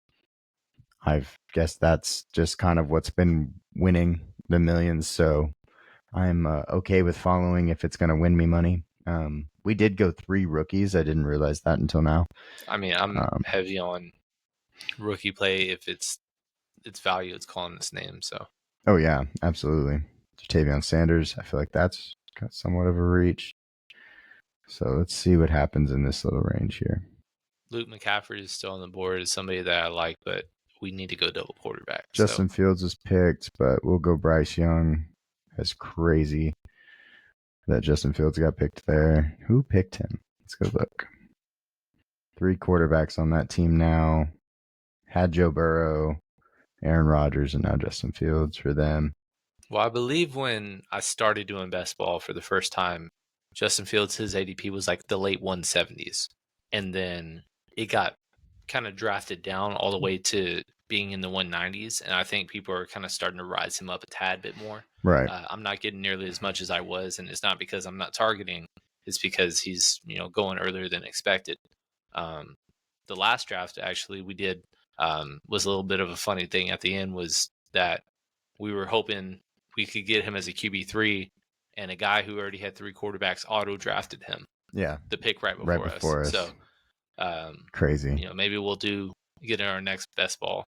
I guess that's just kind of what's been winning the millions. So I'm okay with following if it's going to win me money. We did go 3 rookies. I didn't realize that until now. I mean, I'm heavy on rookie play. If it's value, it's calling its name. So. Oh yeah, absolutely. Jatavion Sanders. I feel like that's got somewhat of a reach. So let's see what happens in this little range here. Luke McCaffrey is still on the board as somebody that I like, but we need to go double quarterback. Justin Fields is picked, but we'll go Bryce Young. That's crazy that Justin Fields got picked there. Who picked him? Let's go look. 3 quarterbacks on that team now. Had Joe Burrow, Aaron Rodgers, and now Justin Fields for them. Well, I believe when I started doing best ball for the first time, Justin Fields, his ADP was like the late 170s. And then it got kind of drafted down all the way to being in the 190s. And I think people are kind of starting to rise him up a tad bit more. Right. I'm not getting nearly as much as I was. And it's not because I'm not targeting, it's because he's, going earlier than expected. The last draft actually we did was a little bit of a funny thing at the end, was that we were hoping we could get him as a QB3, and a guy who already had 3 quarterbacks auto drafted him. Yeah. The pick right Right before us. before us. So, Crazy. maybe we'll get in our next best ball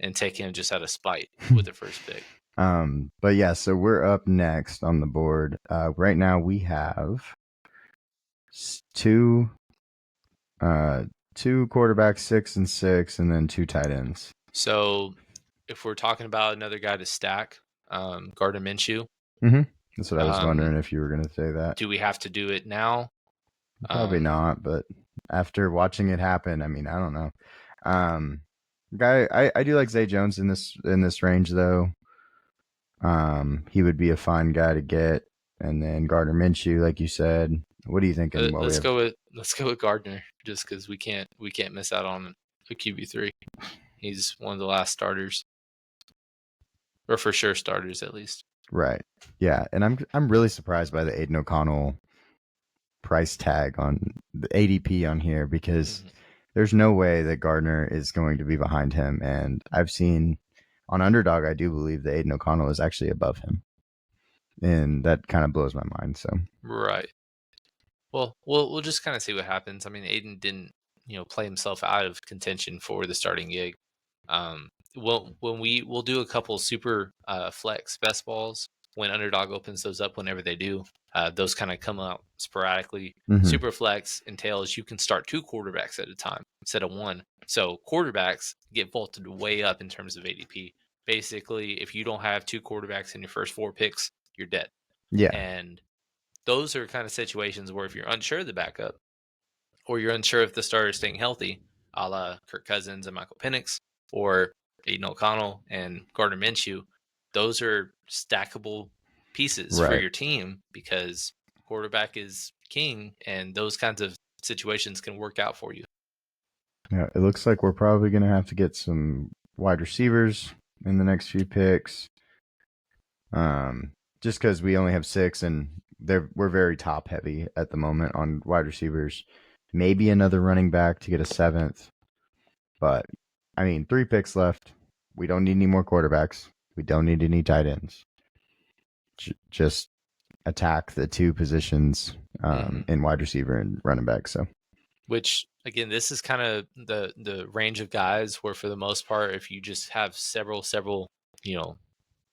and take him just out of spite with the first pick. But yeah, so we're up next on the board. Right now we have two quarterbacks, 6 and 6, and then 2 tight ends. So if we're talking about another guy to stack, Gardner Minshew. That's what I was wondering if you were going to say that. Do we have to do it now? Probably not, but after watching it happen, I mean, I don't know. I do like Zay Jones in this range though. He would be a fine guy to get, and then Gardner Minshew, like you said. What do you think? Let's go with Gardner, just because we can't miss out on a QB3. He's one of the last starters, or for sure starters at least. Right. Yeah, and I'm really surprised by the Aiden O'Connell price tag on the ADP on here, because there's no way that Gardner is going to be behind him. And I've seen on Underdog, I do believe that Aiden O'Connell is actually above him, and that kind of blows my mind. So right. Well, we'll just kind of see what happens. I mean, Aiden didn't play himself out of contention for the starting gig. When we'll do a couple super flex best balls when Underdog opens those up. Whenever they do, those kind of come out sporadically. Super flex entails you can start 2 quarterbacks at a time instead of 1. So quarterbacks get vaulted way up in terms of ADP. Basically, if you don't have 2 quarterbacks in your first 4 picks, you're dead. Yeah. And those are kind of situations where if you're unsure of the backup, or you're unsure if the starter is staying healthy, a la Kirk Cousins and Michael Penix, or Aiden O'Connell and Gardner Minshew, those are stackable pieces for your team, because quarterback is king, and those kinds of situations can work out for you. Yeah, it looks like we're probably going to have to get some wide receivers in the next few picks. Just because we only have 6, and we're very top heavy at the moment on wide receivers. Maybe another running back to get a 7th, but I mean, 3 picks left. We don't need any more quarterbacks. We don't need any tight ends. Just attack the 2 positions in wide receiver and running back. So, which again, this is kind of the range of guys where, for the most part, if you just have several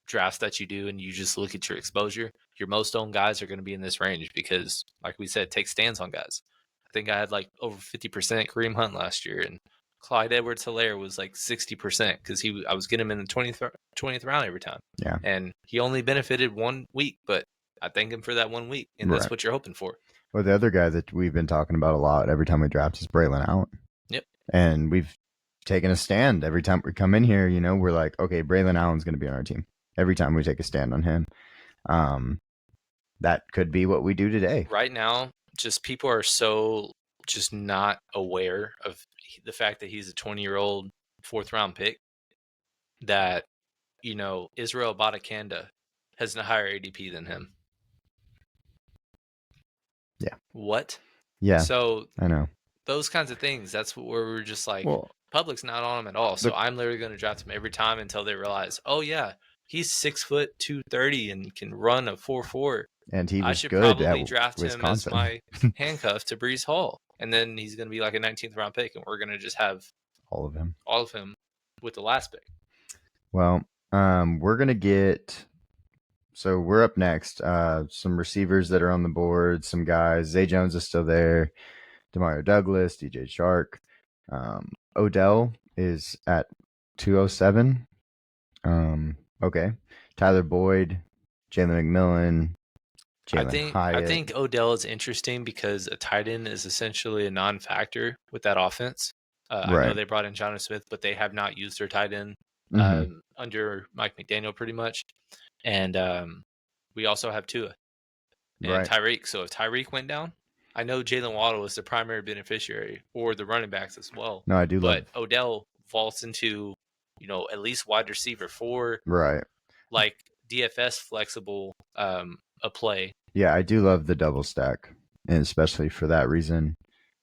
drafts that you do and you just look at your exposure, your most owned guys are going to be in this range, because, like we said, take stands on guys. I think I had like over 50% Kareem Hunt last year, and Clyde Edwards-Helaire was like 60% because I was getting him in the 20th round every time. Yeah. And he only benefited 1 week, but I thank him for that 1 week, and that's what you're hoping for. Well, the other guy that we've been talking about a lot every time we draft is Braylon Allen. Yep. And we've taken a stand every time we come in here. We're like, okay, Braylon Allen's going to be on our team. Every time we take a stand on him. That could be what we do today. Right now, just people are so just not aware of the fact that he's a 20-year-old 4th-round pick that, Israel Badakanda has a higher ADP than him. Yeah. What? Yeah. So I know. Those kinds of things, that's where we're just like, public's not on him at all. So I'm literally going to draft him every time until they realize, oh yeah, he's 6 foot 230 and can run a 4.4. And he was I should good probably at draft Wisconsin. him as my handcuff to Breece Hall, and then he's going to be like a 19th round pick, and we're going to just have all of him with the last pick. Well, we're going to get. So we're up next. Some receivers that are on the board. Some guys. Zay Jones is still there. Demario Douglas, DJ Shark. Odell is at 207. Okay. Tyler Boyd, Jalen McMillan, Jalen Hyatt. I think Odell is interesting because a tight end is essentially a non-factor with that offense. I know they brought in Jonnu Smith, but they have not used their tight end under Mike McDaniel pretty much. And we also have Tua. and Right. Tyreek. So if Tyreek went down, I know Jalen Waddle is the primary beneficiary, or the running backs as well. No, I do love. But Odell vaults into, at least wide receiver 4, Right. like DFS flexible a play. Yeah, I do love the double stack, and especially for that reason,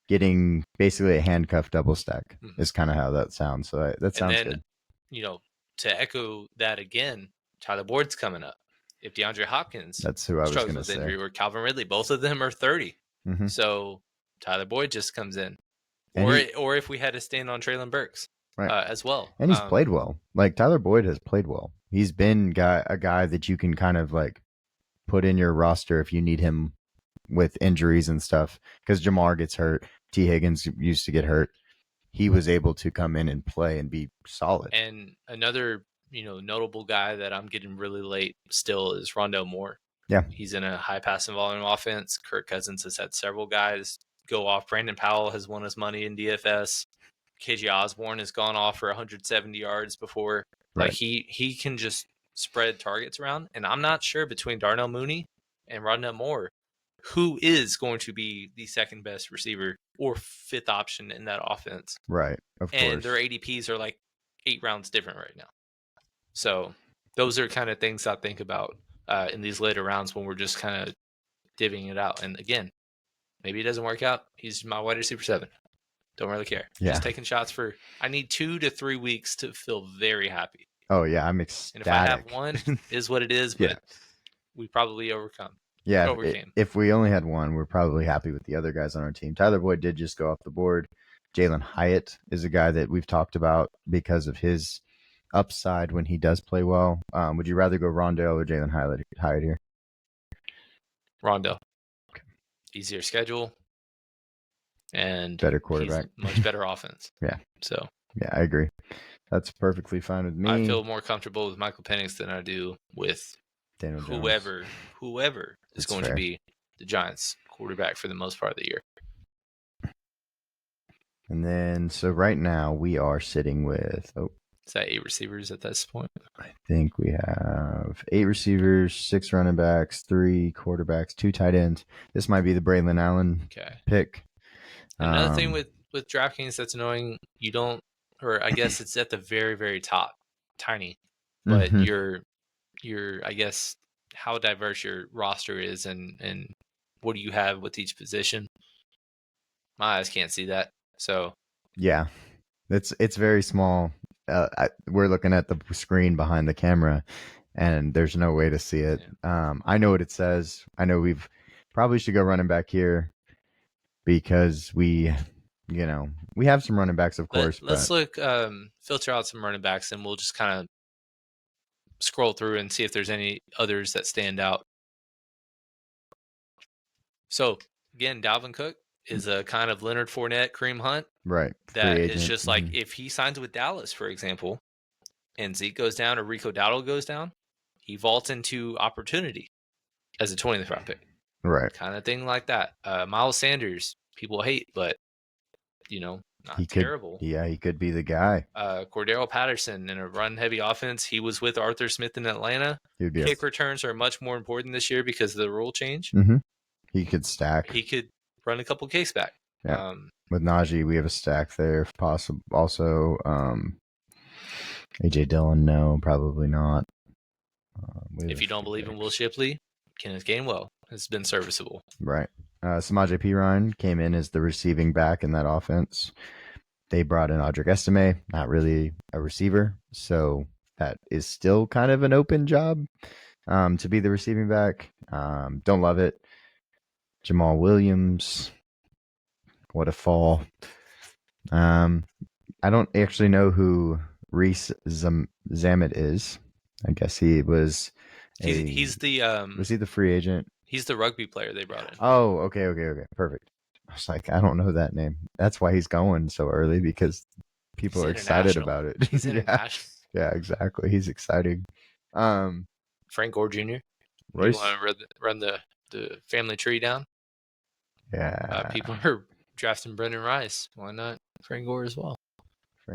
getting basically a handcuff double stack is kind of how that sounds. So that And sounds then, good. To echo that again, Tyler Boyd's coming up. If DeAndre Hopkins That's who I was struggles gonna with say. injury, or Calvin Ridley, both of them are 30. Mm-hmm. So Tyler Boyd just comes in. And Or if we had to stand on Traylon Burks right, as well. and he's played well. Like Tyler Boyd has played well. He's been a guy that you can kind of like put in your roster if you need him with injuries and stuff. Because Jamar gets hurt, T. Higgins used to get hurt. He was able to come in and play and be solid. And another, notable guy that I'm getting really late still is Rondell Moore. Yeah. He's in a high passing volume offense. Kirk Cousins has had several guys go off. Brandon Powell has won his money in DFS. KJ Osborne has gone off for 170 yards before. Right. Like he can just spread targets around. And I'm not sure between Darnell Mooney and Rondell Moore who is going to be the second best receiver or fifth option in that offense. Right. Of And course. their ADPs are like 8 rounds different right now. So those are kind of things I think about in these later rounds when we're just kind of divvying it out. And again, maybe it doesn't work out. He's my wide receiver 7. Don't really care. Yeah. Just taking shots I need 2 to 3 weeks to feel very happy. Oh yeah, I'm ecstatic. And if I have one, is what it is, but we probably overcame. If we only had one, we're probably happy with the other guys on our team. Tyler Boyd did just go off the board. Jalen Hyatt is a guy that we've talked about because of his upside when he does play well. Would you rather go Rondell or Jalen Hyatt here? Rondell. Okay. Easier schedule and better quarterback. Much better offense. Yeah. So yeah, I agree. That's perfectly fine with me. I feel more comfortable with Michael Penix than I do with Daniel whoever is going to be the Giants quarterback for the most part of the year. And then, so right now we are sitting with, is that 8 receivers at this point? I think we have 8 receivers, 6 running backs, 3 quarterbacks, 2 tight ends. This might be the Braylon Allen pick. Another thing with DraftKings that's annoying, you don't, or I guess it's at the very, very top, tiny, but your I guess how diverse your roster is and what do you have with each position. My eyes can't see that. So yeah, it's very small. We're looking at the screen behind the camera, and there's no way to see it. Yeah. I know what it says. I know we've probably should go running back here because we have some running backs, of course. Let's look, filter out some running backs, and we'll just kind of scroll through and see if there's any others that stand out. So again, Dalvin Cook is a kind of Leonard Fournette, Kareem Hunt. Right. That is just like if he signs with Dallas, for example, and Zeke goes down or Rico Dowdle goes down, he vaults into opportunity as a 20th round pick. Right. Kind of thing like that. Miles Sanders, people hate, but, not terrible. He could be the guy. Cordero Patterson in a run-heavy offense. He was with Arthur Smith in Atlanta. Kick returns are much more important this year because of the rule change. Mm-hmm. He could stack. He could run a couple case back. Yeah. With Najee, we have a stack there if possible. Also, AJ Dillon, no, probably not. If you don't believe in Will Shipley, Kenneth Gainwell has been serviceable. Right. Samaje Perine came in as the receiving back in that offense. They brought in Audric Estime, not really a receiver, so that is still kind of an open job to be the receiving back. Don't love it. Jamal Williams, what a fall. I don't actually know who Reese Zamet is. I guess he was. He's the. Was he the free agent? He's the rugby player they brought in. Oh, okay, perfect. I was like, I don't know that name. That's why he's going so early because people are excited about it. He's international. Yeah, exactly. He's exciting. Frank Gore Jr. Royce. You want to run the family tree down? Yeah. People are drafting Brendan Rice. Why not Frank Gore as well?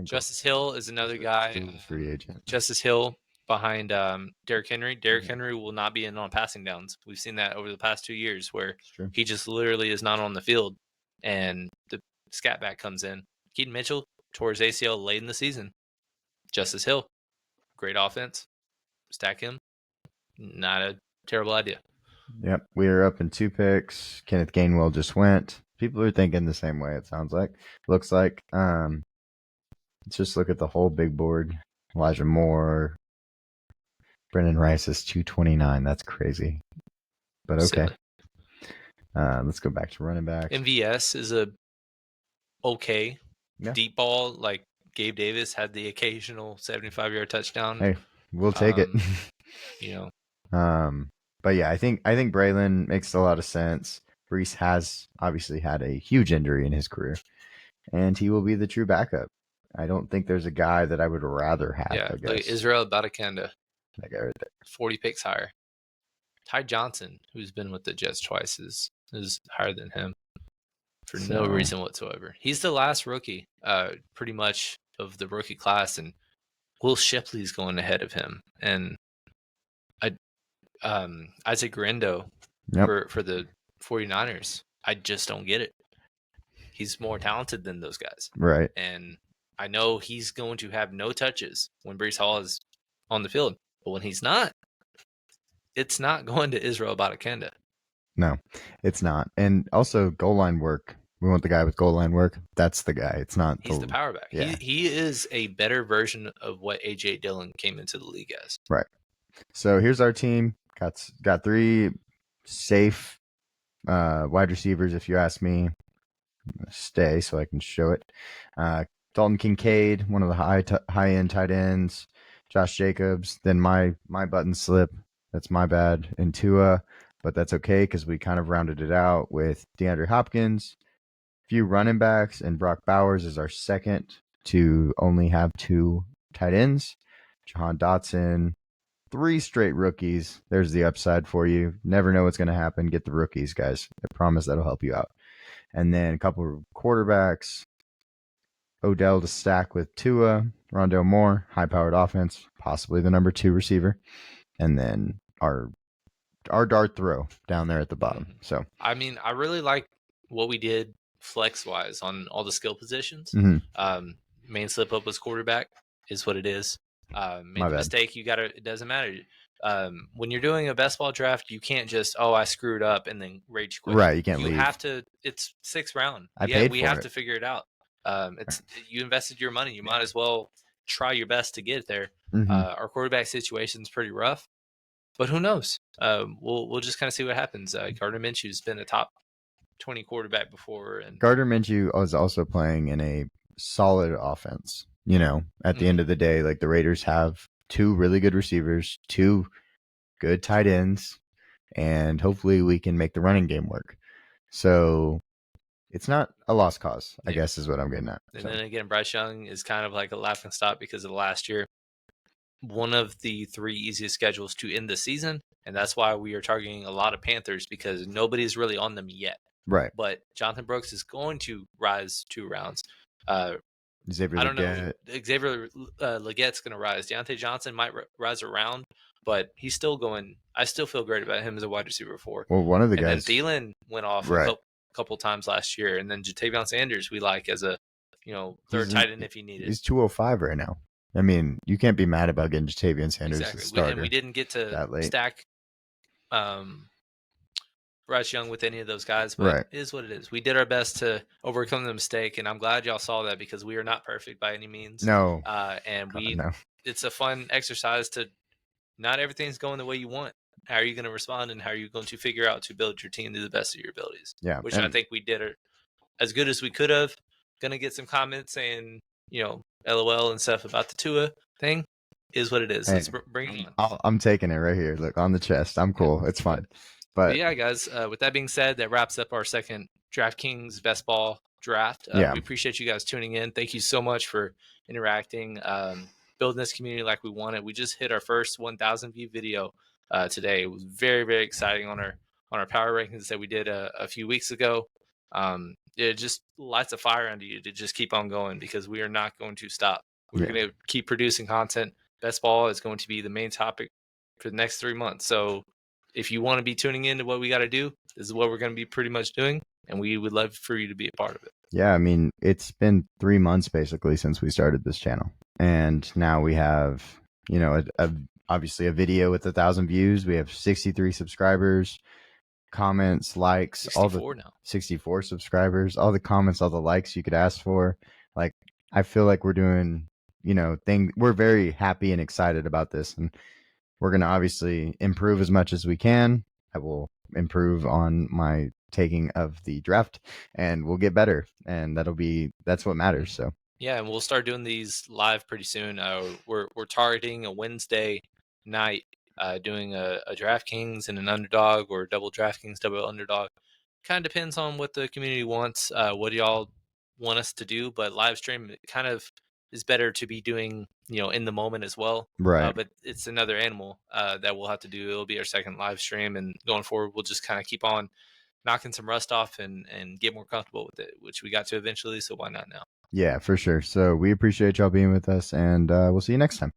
Justice Hill is another guy. Free agent. Justice Hill, behind Derrick Henry. Derrick Henry will not be in on passing downs. We've seen that over the past 2 years where he just literally is not on the field, and the scat back comes in. Keaton Mitchell tore his ACL late in the season. Justice Hill, great offense. Stack him. Not a terrible idea. Yep, we are up in 2 picks. Kenneth Gainwell just went. People are thinking the same way, it sounds like. Looks like. Let's just look at the whole big board. Elijah Moore. Brendan Rice is 229. That's crazy. But okay. Let's go back to running backs. MVS is a okay deep ball. Like Gabe Davis had the occasional 75-yard touchdown. Hey, we'll take it. But yeah, I think Braylon makes a lot of sense. Brees has obviously had a huge injury in his career, and he will be the true backup. I don't think there's a guy that I would rather have. Yeah, I guess. like Israel Badakanda, that guy right there. 40 picks higher. Ty Johnson, who's been with the Jets twice, is higher than him for no reason whatsoever. He's the last rookie, pretty much of the rookie class, and Will Shipley's going ahead of him, and Isaac Grando for the 49ers. I just don't get it. He's more talented than those guys. Right. And I know he's going to have no touches when Breece Hall is on the field. But when he's not, it's not going to Israel Badakanda. No, it's not. And also goal line work. We want the guy with goal line work. That's the guy. It's not. He's the power back. Yeah. He is a better version of what A.J. Dillon came into the league as. Right. So here's our team. Got 3 safe wide receivers, if you ask me. I'm going to stay so I can show it. Dalton Kincaid, one of the high-end tight ends. Josh Jacobs. Then my button slip. That's my bad. And Tua, but that's okay because we kind of rounded it out with DeAndre Hopkins, few running backs, and Brock Bowers is our second to only have 2 tight ends. Jahan Dotson. 3 straight rookies. There's the upside for you. Never know what's going to happen. Get the rookies, guys. I promise that'll help you out. And then a couple of quarterbacks. Odell to stack with Tua. Rondale Moore, high-powered offense, possibly the number 2 receiver. And then our dart throw down there at the bottom. Mm-hmm. So I mean, I really like what we did flex-wise on all the skill positions. Mm-hmm. Main slip-up was quarterback, is what it is. Made the mistake, it doesn't matter. When you're doing a best ball draft, you can't just, I screwed up and then rage quit. Right, you can't leave. You have to, it's 6th round. We have to figure it out. You invested your money, you might as well try your best to get there. Mm-hmm. Our quarterback situation is pretty rough, but who knows? We'll just kind of see what happens. Gardner Minshew's been a top 20 quarterback before, and Gardner Minshew is also playing in a solid offense. At the end of the day, like the Raiders have 2 really good receivers, 2 good tight ends, and hopefully we can make the running game work. So it's not a lost cause, I guess is what I'm getting at. And then again, Bryce Young is kind of like a laughing stock because of the last year. One of the 3 easiest schedules to end the season, and that's why we are targeting a lot of Panthers because nobody's really on them yet. Right. But Jonathan Brooks is going to rise 2 rounds. Xavier Legette's going to rise. Deontay Johnson might rise around, but he's still going. I still feel great about him as a wide receiver 4. Well, one of the guys. And then Thielen went off a couple times last year, and then Jatavion Sanders we like as a 3rd tight end if you need it. He's 205 right now. I mean, you can't be mad about getting Jatavion Sanders as a starter. And we didn't get to stack Bryce Young with any of those guys, but it is what it is. We did our best to overcome the mistake, and I'm glad y'all saw that because we are not perfect by any means. No. It's a fun exercise to not everything's going the way you want. How are you going to respond, and how are you going to figure out to build your team to the best of your abilities? Yeah. Which I think we did as good as we could have. Going to get some comments saying, LOL and stuff about the Tua thing. Is what it is. Let's bring it on. I'm taking it right here. Look, on the chest. I'm cool. It's fun. But yeah, guys, with that being said, that wraps up our second DraftKings Best Ball draft. We appreciate you guys tuning in. Thank you so much for interacting, building this community like we wanted. We just hit our first 1,000 view video today. It was very, very exciting on our power rankings that we did a few weeks ago. It just lights a fire under you to just keep on going because we are not going to stop. We're going to keep producing content best ball is going to be the main topic for the next 3 months. So if you want to be tuning in to what we got to do, this is what we're going to be pretty much doing, and we would love for you to be a part of it. Yeah, I mean, it's been 3 months basically since we started this channel, and now we have, obviously a video with 1,000 views. We have 63 subscribers, comments, likes, all the 64 now. 64 subscribers, all the comments, all the likes you could ask for. Like, I feel like we're doing, we're very happy and excited about this, and we're going to obviously improve as much as we can. I will improve on my taking of the draft, and we'll get better, and that's what matters. So Yeah, and we'll start doing these live pretty soon. We're targeting a Wednesday night, doing a DraftKings and an underdog, or double DraftKings, double underdog. Kind of depends on what the community wants. What do y'all want us to do? But live stream, it kind of is better to be doing, in the moment as well. right. But it's another animal that we'll have to do. It'll be our second live stream, and going forward, we'll just kind of keep on knocking some rust off and get more comfortable with it, which we got to eventually. So why not now? Yeah, for sure. So we appreciate y'all being with us, and we'll see you next time.